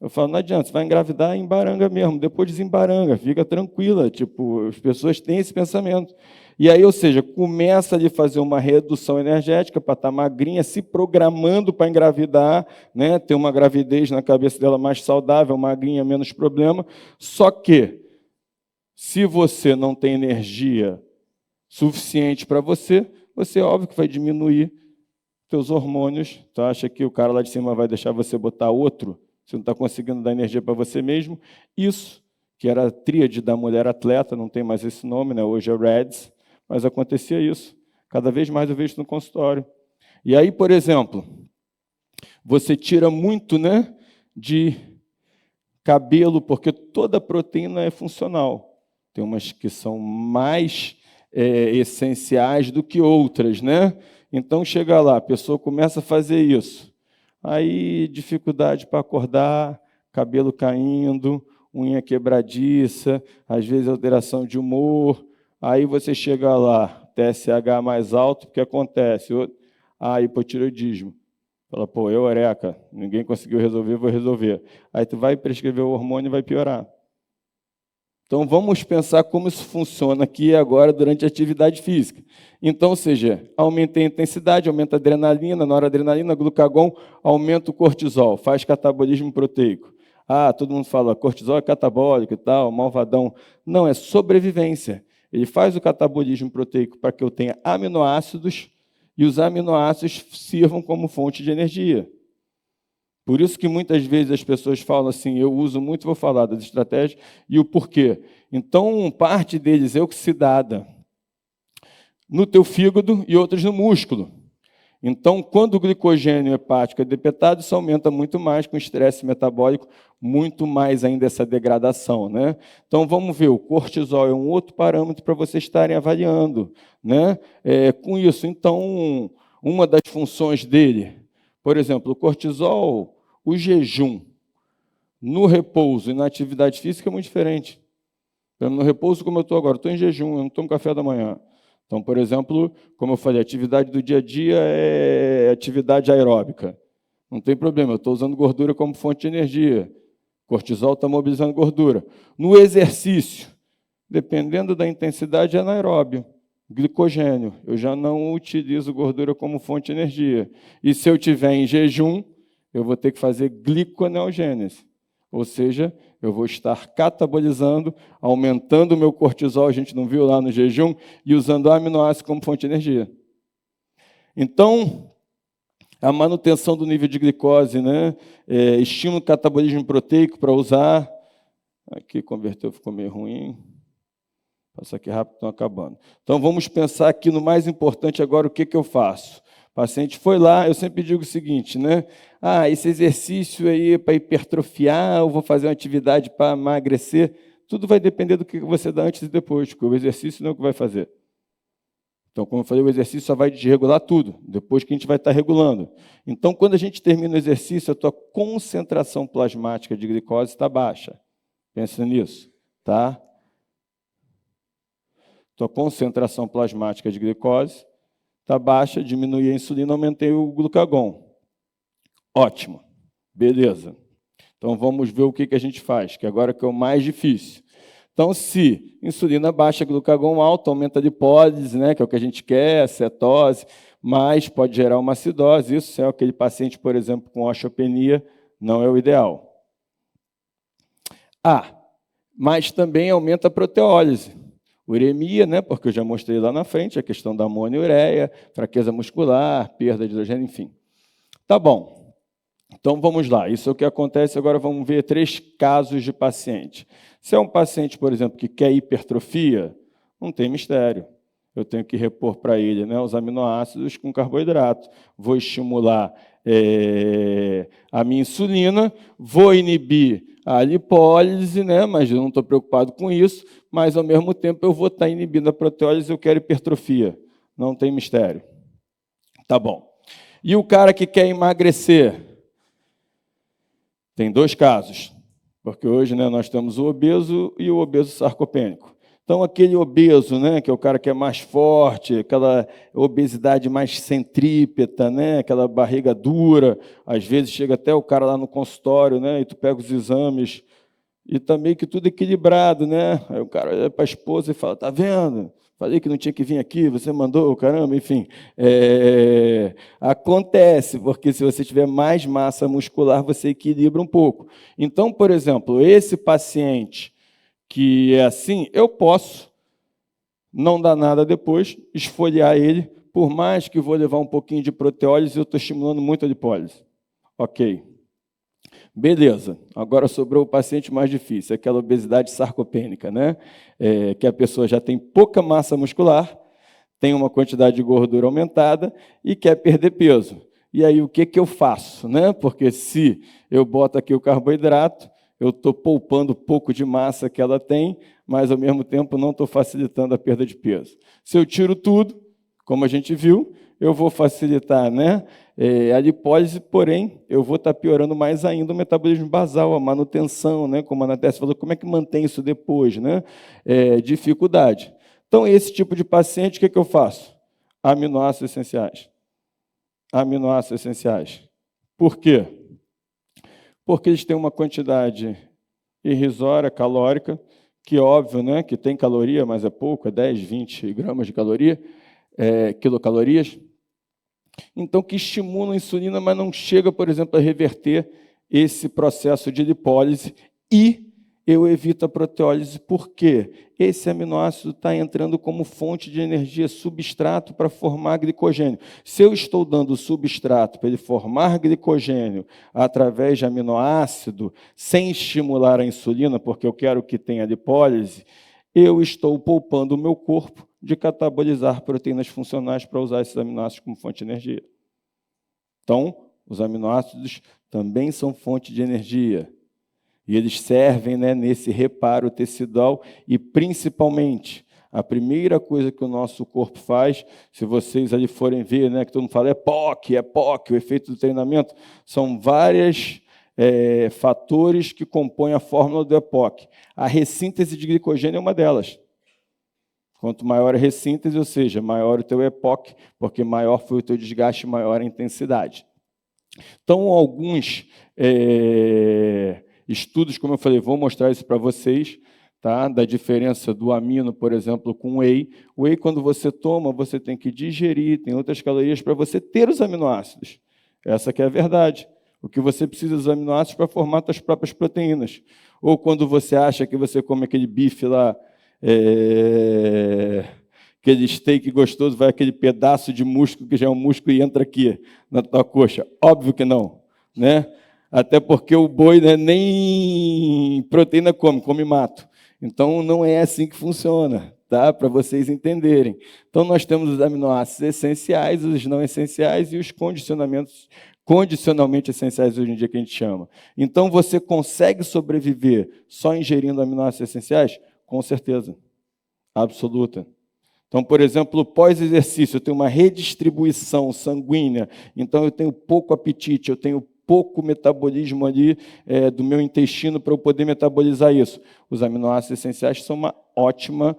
Eu falo, não adianta, você vai engravidar, embaranga mesmo, depois desembaranga, fica tranquila. Tipo, as pessoas têm esse pensamento. E aí, ou seja, começa ali a fazer uma redução energética para estar magrinha, se programando para engravidar, né? Ter uma gravidez na cabeça dela mais saudável, magrinha, menos problema. Só que, se você não tem energia suficiente para você, você óbvio que vai diminuir seus hormônios. Tu acha que o cara lá de cima vai deixar você botar outro? Você não está conseguindo dar energia para você mesmo. Isso, que era a tríade da mulher atleta, não tem mais esse nome, né? Hoje é REDS, mas acontecia isso. Cada vez mais eu vejo no consultório. E aí, por exemplo, você tira muito, né, de cabelo, porque toda proteína é funcional. Tem umas que são mais essenciais do que outras, né? Então, chega lá, a pessoa começa a fazer isso. Aí, dificuldade para acordar, cabelo caindo, unha quebradiça, às vezes alteração de humor. Aí você chega lá, TSH mais alto, o que acontece? Hipotireoidismo. Fala, pô, eureka, ninguém conseguiu resolver, vou resolver. Aí tu vai prescrever o hormônio e vai piorar. Então, vamos pensar como isso funciona aqui e agora durante a atividade física. Então, ou seja, aumenta a intensidade, aumenta a adrenalina, noradrenalina, glucagon, aumenta o cortisol, faz catabolismo proteico. Todo mundo fala, cortisol é catabólico e tal, malvadão. Não, é sobrevivência. Ele faz o catabolismo proteico para que eu tenha aminoácidos e os aminoácidos sirvam como fonte de energia. Por isso que muitas vezes as pessoas falam assim, eu uso muito, vou falar das estratégias e o porquê. Então, parte deles é oxidada no teu fígado e outras no músculo. Então, quando o glicogênio hepático é depletado, isso aumenta muito mais com estresse metabólico, muito mais ainda essa degradação, né? Então, vamos ver, o cortisol é um outro parâmetro para vocês estarem avaliando, né? Com isso, então, uma das funções dele, por exemplo, o cortisol, o jejum, no repouso e na atividade física é muito diferente. No repouso, como eu estou agora, estou em jejum, eu não tomo café da manhã. Então, por exemplo, como eu falei, a atividade do dia a dia é atividade aeróbica. Não tem problema, eu estou usando gordura como fonte de energia. Cortisol está mobilizando gordura. No exercício, dependendo da intensidade, é anaeróbio, glicogênio. Eu já não utilizo gordura como fonte de energia. E se eu estiver em jejum, eu vou ter que fazer gliconeogênese. Ou seja, eu vou estar catabolizando, aumentando o meu cortisol, a gente não viu lá no jejum, e usando aminoácido como fonte de energia. Então, a manutenção do nível de glicose, né? Estímulo do catabolismo proteico para usar. Aqui converteu, ficou meio ruim. Passa aqui rápido, estão acabando. Então, vamos pensar aqui no mais importante agora, o que eu faço? O paciente foi lá, eu sempre digo o seguinte, né? Esse exercício aí é para hipertrofiar, eu vou fazer uma atividade para emagrecer. Tudo vai depender do que você dá antes e depois, porque o exercício não é o que vai fazer. Então, como eu falei, o exercício só vai desregular tudo, depois que a gente vai estar regulando. Então, quando a gente termina o exercício, a tua concentração plasmática de glicose está baixa. Pensa nisso, tá? Tua concentração plasmática de glicose está baixa, diminui a insulina, aumentei o glucagon. Ótimo, beleza. Então, vamos ver o que a gente faz, que agora que é o mais difícil. Então, se insulina baixa, glucagon alto, aumenta a lipólise, né, que é o que a gente quer, cetose, mas pode gerar uma acidose. Isso é aquele paciente, por exemplo, com osteopenia, não é o ideal. Mas também aumenta a proteólise. Uremia, né, porque eu já mostrei lá na frente, a questão da amônia-ureia, fraqueza muscular, perda de hidrogênio, enfim. Tá bom. Então, vamos lá. Isso é o que acontece. Agora, vamos ver 3 casos de paciente. Se é um paciente, por exemplo, que quer hipertrofia, não tem mistério. Eu tenho que repor para ele, né, os aminoácidos com carboidrato. Vou estimular a minha insulina, vou inibir a lipólise, né, mas eu não estou preocupado com isso, mas, ao mesmo tempo, eu vou estar inibindo a proteólise, eu quero hipertrofia. Não tem mistério. Tá bom. E o cara que quer emagrecer? Tem 2 casos, porque hoje, né, nós temos o obeso e o obeso sarcopênico. Então, aquele obeso, né, que é o cara que é mais forte, aquela obesidade mais centrípeta, né, aquela barriga dura, às vezes chega até o cara lá no consultório, né, e tu pega os exames e está meio que tudo equilibrado, né? Aí o cara olha para a esposa e fala, tá vendo? Falei que não tinha que vir aqui, você mandou, caramba, enfim. Acontece, porque se você tiver mais massa muscular, você equilibra um pouco. Então, por exemplo, esse paciente que é assim, eu posso não dar nada depois, esfoliar ele, por mais que vou levar um pouquinho de proteólise, eu estou estimulando muito a lipólise. Ok. Beleza. Agora sobrou o paciente mais difícil, aquela obesidade sarcopênica, né? Que a pessoa já tem pouca massa muscular, tem uma quantidade de gordura aumentada e quer perder peso. E aí, o que eu faço, né? Porque se eu boto aqui o carboidrato, eu estou poupando pouco de massa que ela tem, mas, ao mesmo tempo, não estou facilitando a perda de peso. Se eu tiro tudo, como a gente viu, eu vou facilitar, né, a lipólise, porém, eu vou estar piorando mais ainda o metabolismo basal, a manutenção, né, como a Ana falou, como é que mantém isso depois, né? Dificuldade. Então, esse tipo de paciente, o que eu faço? Aminoácidos essenciais. Aminoácidos essenciais. Por quê? Porque eles têm uma quantidade irrisória, calórica, que óbvio, né, que tem caloria, mas é pouco, é 10, 20 gramas de caloria, quilocalorias. Então, que estimulam a insulina, mas não chega, por exemplo, a reverter esse processo de lipólise, e eu evito a proteólise porque esse aminoácido está entrando como fonte de energia, substrato para formar glicogênio. Se eu estou dando substrato para ele formar glicogênio através de aminoácido, sem estimular a insulina, porque eu quero que tenha lipólise, eu estou poupando o meu corpo de catabolizar proteínas funcionais para usar esses aminoácidos como fonte de energia. Então, os aminoácidos também são fonte de energia. E eles servem, né, nesse reparo tecidual e, principalmente, a primeira coisa que o nosso corpo faz, se vocês ali forem ver, né, que todo mundo fala, é POC, o efeito do treinamento, são vários fatores que compõem a fórmula do EPOC. A ressíntese de glicogênio é uma delas. Quanto maior a ressíntese, ou seja, maior o teu EPOC, porque maior foi o teu desgaste, maior a intensidade. Então, alguns estudos, como eu falei, vou mostrar isso para vocês, tá? Da diferença do amino, por exemplo, com whey. O whey, quando você toma, você tem que digerir, tem outras calorias para você ter os aminoácidos. Essa que é a verdade. O que você precisa dos aminoácidos para formar suas próprias proteínas. Ou quando você acha que você come aquele bife lá, aquele steak gostoso, vai aquele pedaço de músculo, que já é um músculo, e entra aqui na tua coxa. Óbvio que não, né? Até porque o boi, né, nem proteína come mato. Então, não é assim que funciona, tá? Para vocês entenderem. Então, nós temos os aminoácidos essenciais, os não essenciais e os condicionalmente essenciais, hoje em dia, que a gente chama. Então, você consegue sobreviver só ingerindo aminoácidos essenciais? Com certeza, absoluta. Então, por exemplo, pós-exercício, eu tenho uma redistribuição sanguínea, então eu tenho pouco apetite, eu tenho pouco metabolismo ali do meu intestino para eu poder metabolizar isso. Os aminoácidos essenciais são uma ótima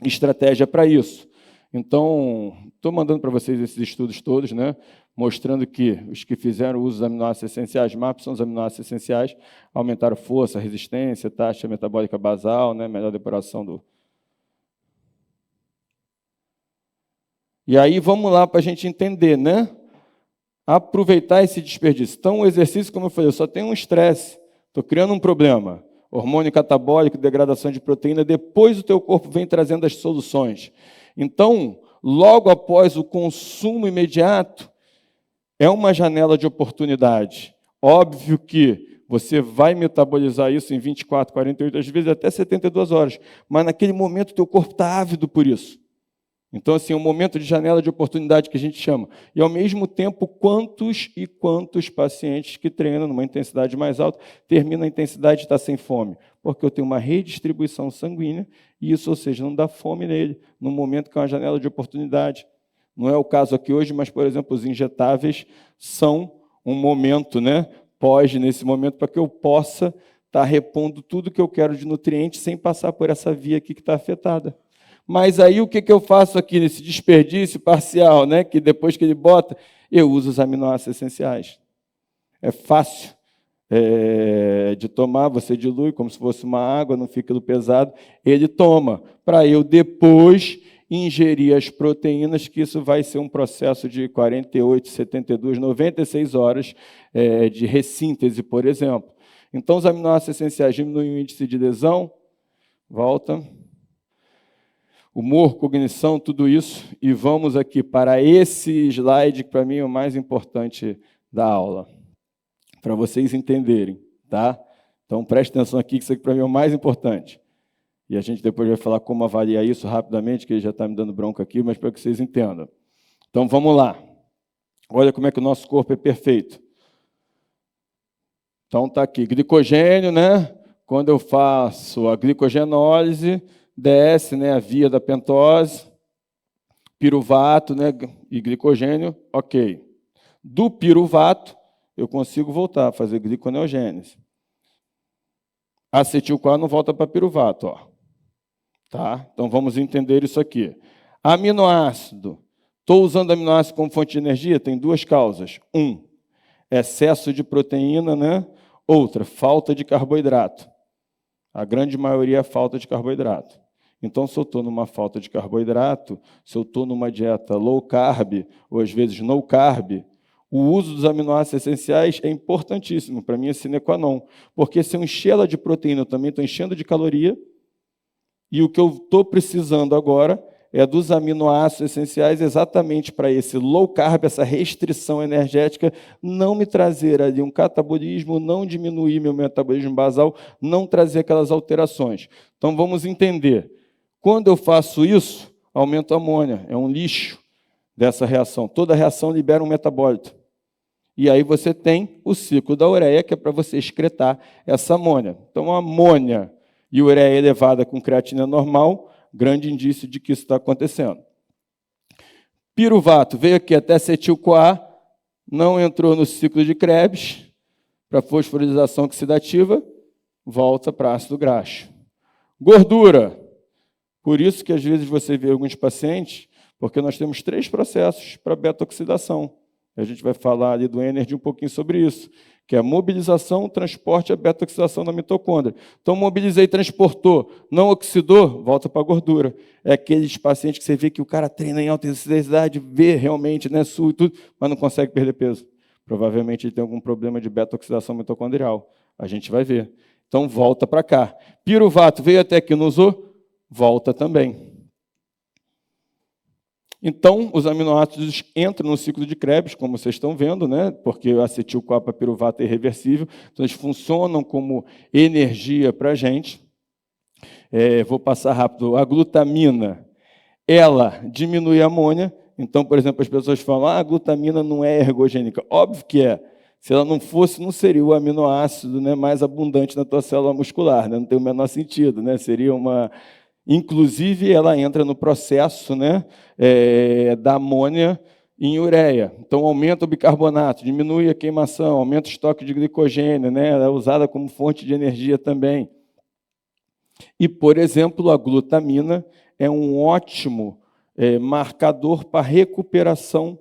estratégia para isso. Então, estou mandando para vocês esses estudos todos, né, mostrando que os que fizeram uso dos aminoácidos essenciais, MAP, são os aminoácidos essenciais, aumentaram força, resistência, taxa metabólica basal, né, melhor depuração do... E aí, vamos lá para a gente entender, né? Aproveitar esse desperdício. Então, o exercício, como eu falei, eu só tenho um estresse, estou criando um problema, hormônio catabólico, degradação de proteína, depois o teu corpo vem trazendo as soluções. Então, logo após o consumo imediato, é uma janela de oportunidade. Óbvio que você vai metabolizar isso em 24, 48, às vezes até 72 horas, mas naquele momento o teu corpo está ávido por isso. Então, assim, é um momento de janela de oportunidade que a gente chama. E, ao mesmo tempo, quantos e quantos pacientes que treinam numa intensidade mais alta terminam a intensidade de estar sem fome? Porque eu tenho uma redistribuição sanguínea e isso, ou seja, não dá fome nele, no momento que é uma janela de oportunidade. Não é o caso aqui hoje, mas, por exemplo, os injetáveis são um momento, né, nesse momento, para que eu possa está repondo tudo que eu quero de nutrientes sem passar por essa via aqui que está afetada. Mas aí o que eu faço aqui nesse desperdício parcial, né? Que depois que ele bota, eu uso os aminoácidos essenciais. É fácil de tomar, você dilui como se fosse uma água, não fica do pesado, ele toma, para eu depois ingerir as proteínas, que isso vai ser um processo de 48, 72, 96 horas de ressíntese, por exemplo. Então, os aminoácidos essenciais diminuem o índice de lesão, volta, humor, cognição, tudo isso, e vamos aqui para esse slide, que para mim é o mais importante da aula, para vocês entenderem, tá? Então, preste atenção aqui, que isso aqui para mim é o mais importante. E a gente depois vai falar como avaliar isso rapidamente, que ele já está me dando bronca aqui, mas para que vocês entendam. Então, vamos lá. Olha como é que o nosso corpo é perfeito. Então, está aqui, glicogênio, né? Quando eu faço a glicogenólise, desce, né, a via da pentose, piruvato, né, e glicogênio, ok. Do piruvato, eu consigo voltar a fazer gliconeogênese. Acetil-CoA não volta para piruvato, ó. Tá? Então, vamos entender isso aqui. Aminoácido. Estou usando aminoácido como fonte de energia? Tem duas causas. Excesso de proteína, né? Outra, falta de carboidrato. A grande maioria é falta de carboidrato. Então, se eu estou numa falta de carboidrato, se eu estou numa dieta low carb, ou às vezes no carb, o uso dos aminoácidos essenciais é importantíssimo, para mim é sine qua non, porque se eu encher ela de proteína, eu também estou enchendo de caloria, e o que eu estou precisando agora é dos aminoácidos essenciais exatamente para esse low carb, essa restrição energética, não me trazer ali um catabolismo, não diminuir meu metabolismo basal, não trazer aquelas alterações. Então, vamos entender. Quando eu faço isso, aumento a amônia, é um lixo dessa reação. Toda reação libera um metabólito. E aí você tem o ciclo da ureia, que é para você excretar essa amônia. Então, a amônia e ureia elevada com creatina normal, grande indício de que isso está acontecendo. Piruvato veio aqui até acetil-CoA, não entrou no ciclo de Krebs, para fosforilação oxidativa, volta para ácido graxo. Gordura. Por isso que às vezes você vê alguns pacientes, porque nós temos 3 processos para beta-oxidação. A gente vai falar ali do Energy um pouquinho sobre isso, que é a mobilização, o transporte e a beta-oxidação da mitocôndria. Então, mobilizei, transportou, não oxidou, volta para a gordura. É aqueles pacientes que você vê que o cara treina em alta intensidade, vê realmente, né, sua e tudo, mas não consegue perder peso. Provavelmente ele tem algum problema de beta-oxidação mitocondrial. A gente vai ver. Então, volta para cá. Piruvato veio até aqui, não usou? Volta também. Então, os aminoácidos entram no ciclo de Krebs, como vocês estão vendo, né? Porque o acetil-CoA para piruvato é irreversível, então eles funcionam como energia para a gente. Vou passar rápido. A glutamina, ela diminui a amônia. Então, por exemplo, as pessoas falam, a glutamina não é ergogênica. Óbvio que é. Se ela não fosse, não seria o aminoácido, né, mais abundante na tua célula muscular, né? Não tem o menor sentido, né? Seria uma... Inclusive, ela entra no processo, né, da amônia em ureia. Então, aumenta o bicarbonato, diminui a queimação, aumenta o estoque de glicogênio, né, ela é usada como fonte de energia também. E, por exemplo, a glutamina é um ótimo marcador para recuperação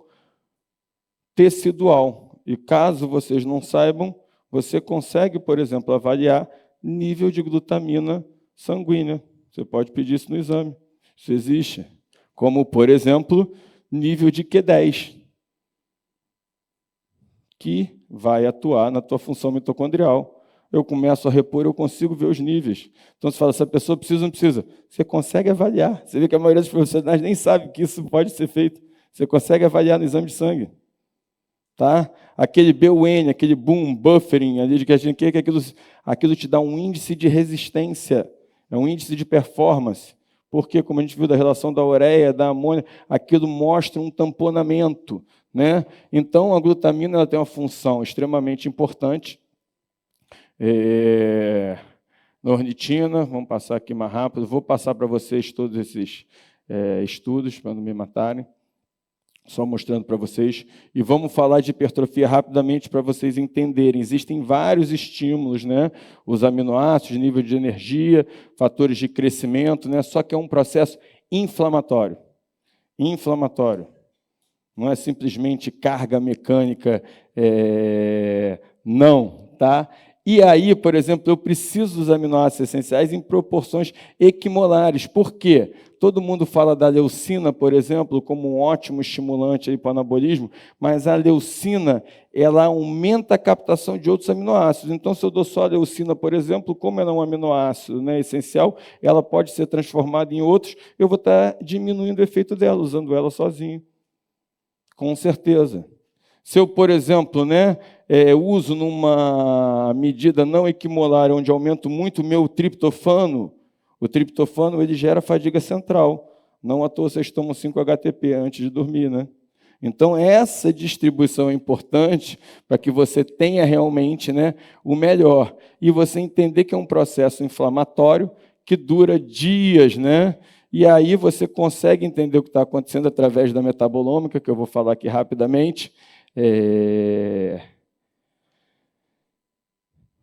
tecidual. E caso vocês não saibam, você consegue, por exemplo, avaliar nível de glutamina sanguínea. Você pode pedir isso no exame. Isso existe. Como, por exemplo, nível de Q10, que vai atuar na tua função mitocondrial. Eu começo a repor, eu consigo ver os níveis. Então, você fala, essa pessoa precisa ou não precisa? Você consegue avaliar. Você vê que a maioria dos profissionais nem sabe que isso pode ser feito. Você consegue avaliar no exame de sangue. Tá? Aquele BUN, aquele boom, buffering, ali, que aquilo te dá um índice de resistência. É um índice de performance, porque, como a gente viu da relação da ureia, da amônia, aquilo mostra um tamponamento, né? Então, a glutamina ela tem uma função extremamente importante. Ornitina, vamos passar aqui mais rápido, vou passar para vocês todos esses estudos, para não me matarem. Só mostrando para vocês. E vamos falar de hipertrofia rapidamente para vocês entenderem. Existem vários estímulos, né? Os aminoácidos, nível de energia, fatores de crescimento, né? Só que é um processo inflamatório. Inflamatório. Não é simplesmente carga mecânica, não, tá? E aí, por exemplo, eu preciso dos aminoácidos essenciais em proporções equimolares. Por quê? Todo mundo fala da leucina, por exemplo, como um ótimo estimulante para o anabolismo, mas a leucina ela aumenta a captação de outros aminoácidos. Então, se eu dou só a leucina, por exemplo, como ela é um aminoácido, né, essencial, ela pode ser transformada em outros, eu vou estar diminuindo o efeito dela, usando ela sozinho. Com certeza. Se eu, por exemplo, né, uso numa medida não equimolar, onde aumento muito o meu triptofano, o triptofano ele gera fadiga central. Não à toa vocês tomam 5-HTP antes de dormir, né? Então, essa distribuição é importante para que você tenha realmente, né, o melhor. E você entender que é um processo inflamatório que dura dias, né? E aí você consegue entender o que está acontecendo através da metabolômica, que eu vou falar aqui rapidamente.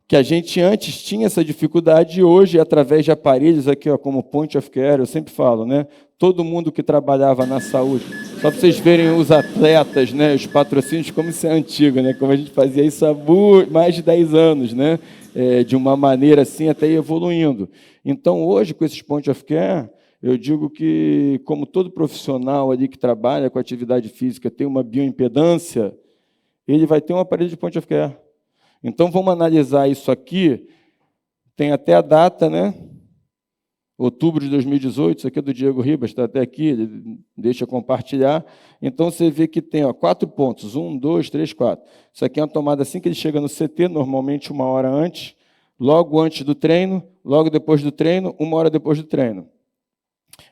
Que a gente antes tinha essa dificuldade e hoje, através de aparelhos aqui, ó, como Point of Care, eu sempre falo, né? Todo mundo que trabalhava na saúde, só para vocês verem os atletas, né, os patrocínios, como isso é antigo, né? Como a gente fazia isso há mais de 10 anos, né? De uma maneira assim, até evoluindo. Então, hoje, com esses Point of Care, eu digo que, como todo profissional ali que trabalha com atividade física tem uma bioimpedância, ele vai ter um aparelho de Point of Care. Então, vamos analisar isso aqui. Tem até a data, né? Outubro de 2018, isso aqui é do Diego Ribas, está até aqui, ele deixa compartilhar. Então, você vê que tem 4 pontos, 1, 2, 3, 4. Isso aqui é uma tomada assim que ele chega no CT, normalmente 1 hora antes, logo antes do treino, logo depois do treino, 1 hora depois do treino.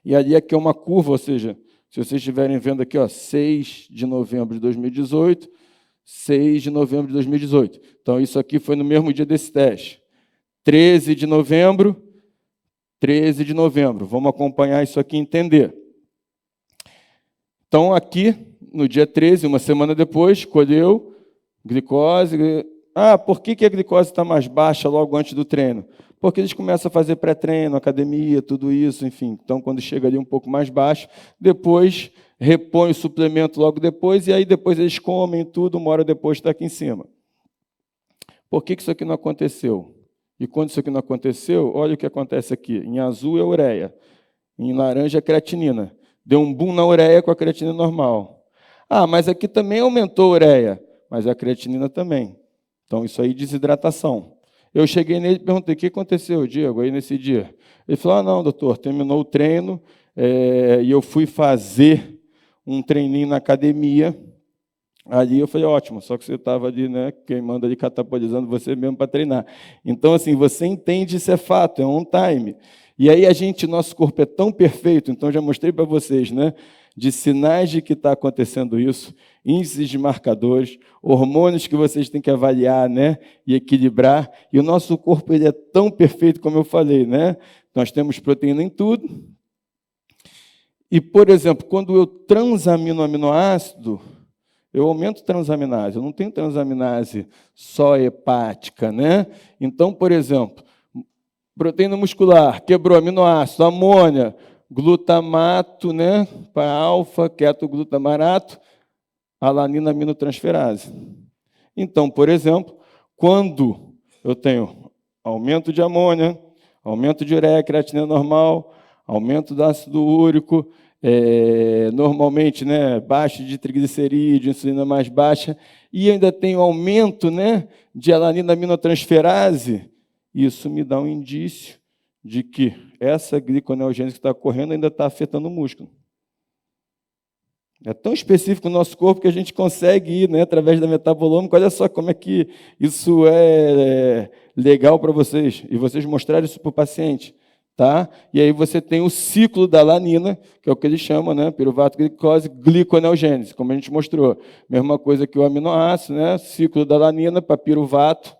E ali aqui é uma curva, ou seja, se vocês estiverem vendo aqui, 6 de novembro de 2018, 6 de novembro de 2018. Então, isso aqui foi no mesmo dia desse teste. 13 de novembro, 13 de novembro. Vamos acompanhar isso aqui e entender. Então, aqui, no dia 13, uma semana depois, escolheu glicose. Por que a glicose está mais baixa logo antes do treino? Porque eles começam a fazer pré-treino, academia, tudo isso, enfim. Então, quando chega ali um pouco mais baixo, depois repõe o suplemento logo depois, e aí depois eles comem tudo, 1 hora depois está aqui em cima. Por que isso aqui não aconteceu? E quando isso aqui não aconteceu, olha o que acontece aqui. Em azul é ureia, em laranja é creatinina. Deu um boom na ureia com a creatinina normal. Mas aqui também aumentou a ureia, mas a creatinina também. Então, isso aí, desidratação. Eu cheguei nele e perguntei, o que aconteceu, Diego, aí nesse dia? Ele falou, não, doutor, terminou o treino, e eu fui fazer um treininho na academia. Ali eu falei, ótimo, só que você estava ali, né, queimando ali, catabolizando você mesmo para treinar. Então, assim, você entende, isso é fato, é on time. E aí nosso corpo é tão perfeito, então já mostrei para vocês, né, de sinais de que está acontecendo isso, índices de marcadores, hormônios que vocês têm que avaliar, né, e equilibrar. E o nosso corpo ele é tão perfeito, como eu falei, né? Nós temos proteína em tudo. E, por exemplo, quando eu transamino aminoácido, eu aumento transaminase. Eu não tenho transaminase só hepática, né? Então, por exemplo, proteína muscular, quebrou aminoácido, amônia, glutamato, né, para alfa, ketoglutamato, alanina aminotransferase. Então, por exemplo, quando eu tenho aumento de amônia, aumento de ureia, creatinina normal, aumento do ácido úrico, normalmente, né, baixo de triglicerídeo, insulina mais baixa, e ainda tenho aumento, né, de alanina aminotransferase, isso me dá um indício de que essa gliconeogênese que está ocorrendo ainda está afetando o músculo. É tão específico no nosso corpo que a gente consegue ir, né, através da metabolômica. Olha só como é que isso é legal para vocês, e vocês mostrarem isso para o paciente. Tá? E aí você tem o ciclo da alanina, que é o que eles chamam, né, piruvato glicose, gliconeogênese, como a gente mostrou. Mesma coisa que o aminoácido, né, ciclo da alanina para piruvato.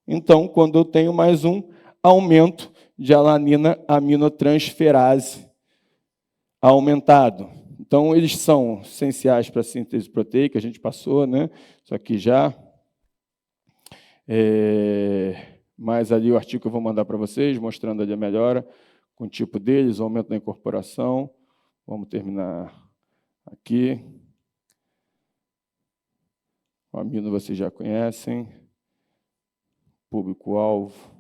Então, quando eu tenho mais um aumento de alanina aminotransferase aumentado. Então, eles são essenciais para a síntese proteica, a gente passou, né? Isso aqui já. Mas ali o artigo que eu vou mandar para vocês, mostrando ali a melhora com o tipo deles, o aumento da incorporação. Vamos terminar aqui. O amino vocês já conhecem. Público-alvo.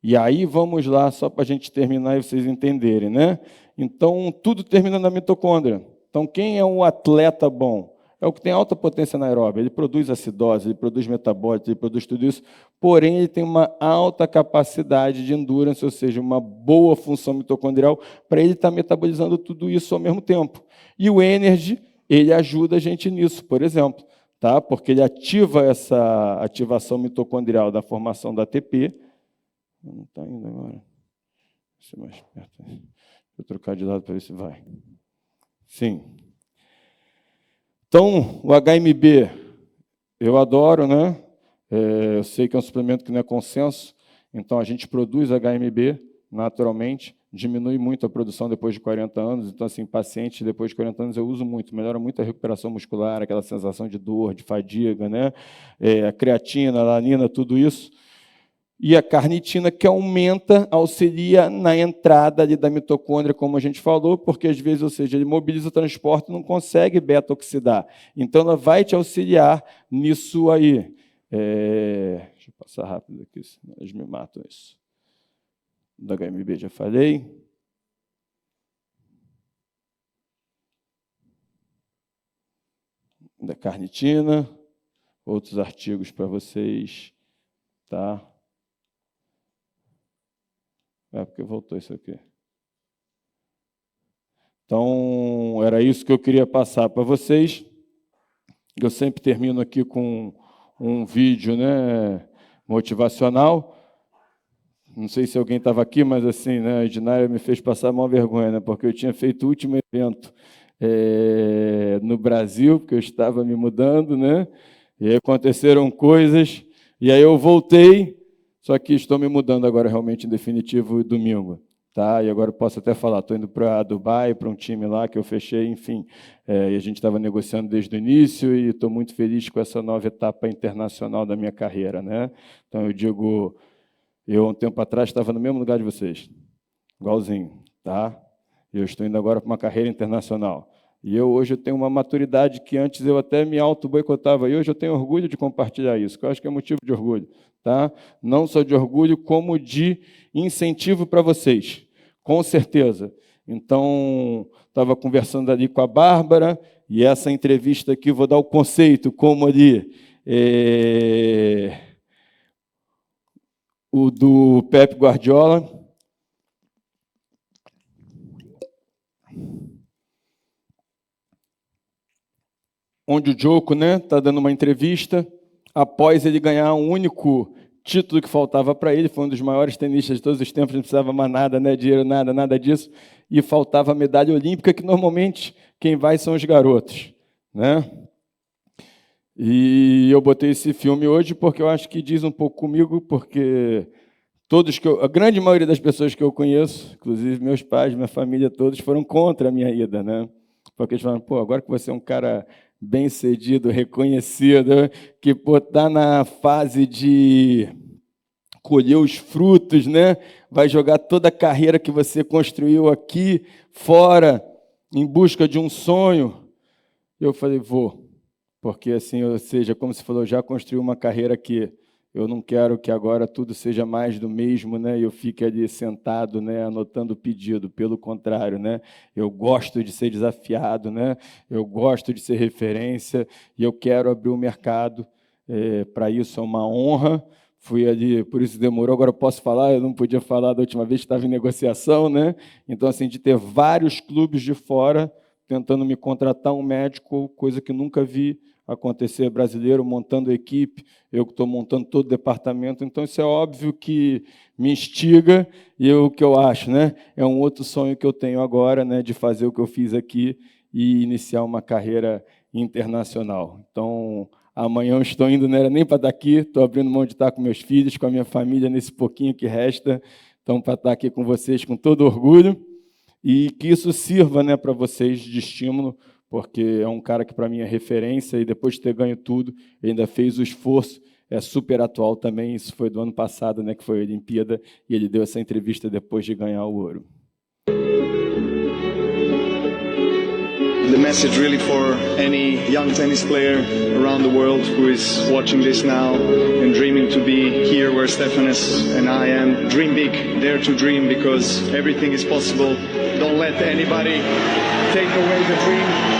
E aí, vamos lá, só para a gente terminar e vocês entenderem, né? Então, tudo termina na mitocôndria. Então, quem é um atleta bom? É o que tem alta potência anaeróbia. Ele produz acidose, ele produz metabólitos, ele produz tudo isso, porém, ele tem uma alta capacidade de endurance, ou seja, uma boa função mitocondrial, para ele estar metabolizando tudo isso ao mesmo tempo. E o Energy, ele ajuda a gente nisso, por exemplo, tá? Porque ele ativa essa ativação mitocondrial da formação da ATP. Não está indo agora. Deixa eu mais perto. Deixa eu trocar de lado para ver se vai. Sim. Então, o HMB, eu adoro, né? Eu sei que é um suplemento que não é consenso, então a gente produz HMB naturalmente, diminui muito a produção depois de 40 anos, então, assim, paciente depois de 40 anos eu uso muito, melhora muito a recuperação muscular, aquela sensação de dor, de fadiga, né? A creatina, a alanina, tudo isso. E a carnitina, que aumenta, auxilia na entrada ali da mitocôndria, como a gente falou, porque às vezes, ou seja, ele mobiliza o transporte e não consegue beta-oxidar. Então, ela vai te auxiliar nisso aí. Deixa eu passar rápido aqui, senão eles me matam isso. Da HMB já falei. Da carnitina. Outros artigos para vocês. Tá? Porque voltou isso aqui. Então, era isso que eu queria passar para vocês. Eu sempre termino aqui com um vídeo, né, motivacional. Não sei se alguém estava aqui, mas assim, né, a Ednária me fez passar uma vergonha, né, porque eu tinha feito o último evento no Brasil, porque eu estava me mudando, né, e aí aconteceram coisas, e aí eu voltei. Só que estou me mudando agora realmente em definitivo domingo, tá? E agora eu posso até falar, estou indo para Dubai, para um time lá que eu fechei, enfim. E a gente estava negociando desde o início e estou muito feliz com essa nova etapa internacional da minha carreira, né? Então eu digo, eu um tempo atrás estava no mesmo lugar de vocês, igualzinho, tá? Eu estou indo agora para uma carreira internacional. E hoje eu tenho uma maturidade que antes eu até me auto-boicotava, e hoje eu tenho orgulho de compartilhar isso, que eu acho que é motivo de orgulho. Tá? Não só de orgulho, como de incentivo para vocês, com certeza. Então, estava conversando ali com a Bárbara, e essa entrevista aqui, vou dar o conceito, como ali, o do Pep Guardiola, onde o Joko está dando uma entrevista, após ele ganhar um único título que faltava para ele, foi um dos maiores tenistas de todos os tempos, não precisava mais nada, né, dinheiro, nada disso, e faltava a medalha olímpica, que normalmente quem vai são os garotos, né? E eu botei esse filme hoje porque eu acho que diz um pouco comigo, porque a grande maioria das pessoas que eu conheço, inclusive meus pais, minha família, todos foram contra a minha ida, né? Porque eles falaram, pô, agora que você é um cara bem-sucedido, reconhecido, que está na fase de colher os frutos, né? Vai jogar toda a carreira que você construiu aqui fora, em busca de um sonho. Eu falei, vou, porque assim, ou seja, como você falou, já construí uma carreira aqui. Eu não quero que agora tudo seja mais do mesmo, né? Eu fique ali sentado, né, anotando o pedido. Pelo contrário, né? Eu gosto de ser desafiado, né? Eu gosto de ser referência e eu quero abrir o mercado. Para isso é uma honra. Fui ali, por isso demorou. Agora eu posso falar. Eu não podia falar da última vez que estava em negociação, né? Então, assim, de ter vários clubes de fora tentando me contratar um médico, coisa que nunca vi acontecer, brasileiro montando equipe, eu que estou montando todo o departamento, então isso é óbvio que me instiga, e o que eu acho, né, é um outro sonho que eu tenho agora, né, de fazer o que eu fiz aqui e iniciar uma carreira internacional. Então, amanhã eu estou indo, não era nem para estar aqui, estou abrindo mão de estar com meus filhos, com a minha família, nesse pouquinho que resta, então, para estar aqui com vocês com todo orgulho. e que isso sirva, né, para vocês de estímulo, porque é um cara que para mim é referência e depois de ter ganho tudo, ainda fez o esforço, é super atual também, isso foi do ano passado, né, que foi a Olimpíada, e ele deu essa entrevista depois de ganhar o ouro. The message really for any young tennis player around the world who is watching this now and dreaming to be here where Stefanos and I am. Dream big, dare to dream, because everything is possible. Don't let anybody take away the dream.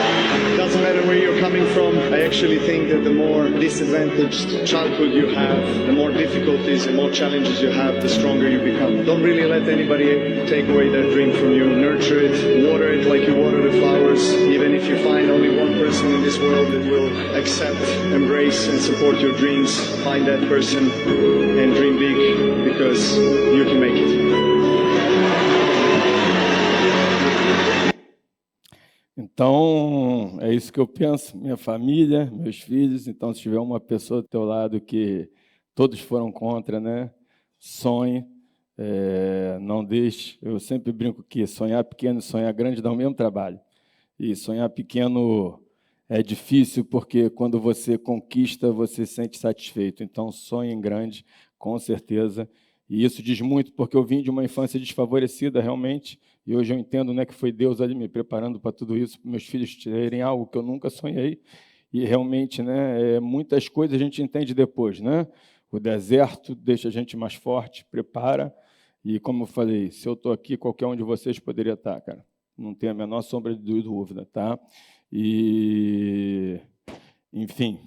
Doesn't matter where you're coming from. I actually think that the more disadvantaged childhood you have, the more difficulties and more challenges you have, the stronger you become. Don't really let anybody take away that dream from you. Nurture it, water it like you water the flowers. Even if you find only one person in this world that will accept, embrace and support your dreams, find that person and dream big, because you can make it. Então, é isso que eu penso, minha família, meus filhos. Então, se tiver uma pessoa do teu lado que todos foram contra, né? Sonhe, não deixe. Eu sempre brinco que sonhar pequeno e sonhar grande dá o mesmo trabalho. E sonhar pequeno é difícil, porque quando você conquista, você se sente satisfeito. Então, sonhe em grande, com certeza. E isso diz muito, porque eu vim de uma infância desfavorecida, realmente, e hoje eu entendo, né, que foi Deus ali me preparando para tudo isso, para meus filhos terem algo que eu nunca sonhei. E realmente, né, muitas coisas a gente entende depois, né? O deserto deixa a gente mais forte, prepara. E como eu falei, se eu estou aqui, qualquer um de vocês poderia estar, cara. Não tem a menor sombra de dúvida, tá? E, enfim.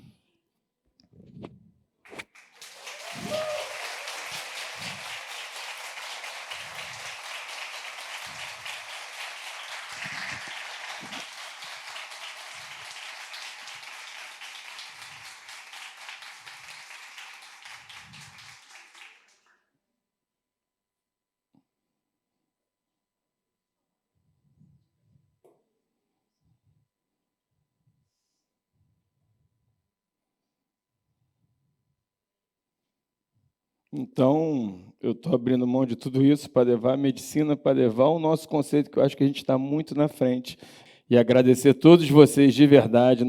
Então, eu estou abrindo mão de tudo isso para levar a medicina, para levar o nosso conceito, que eu acho que a gente está muito na frente. E agradecer a todos vocês de verdade.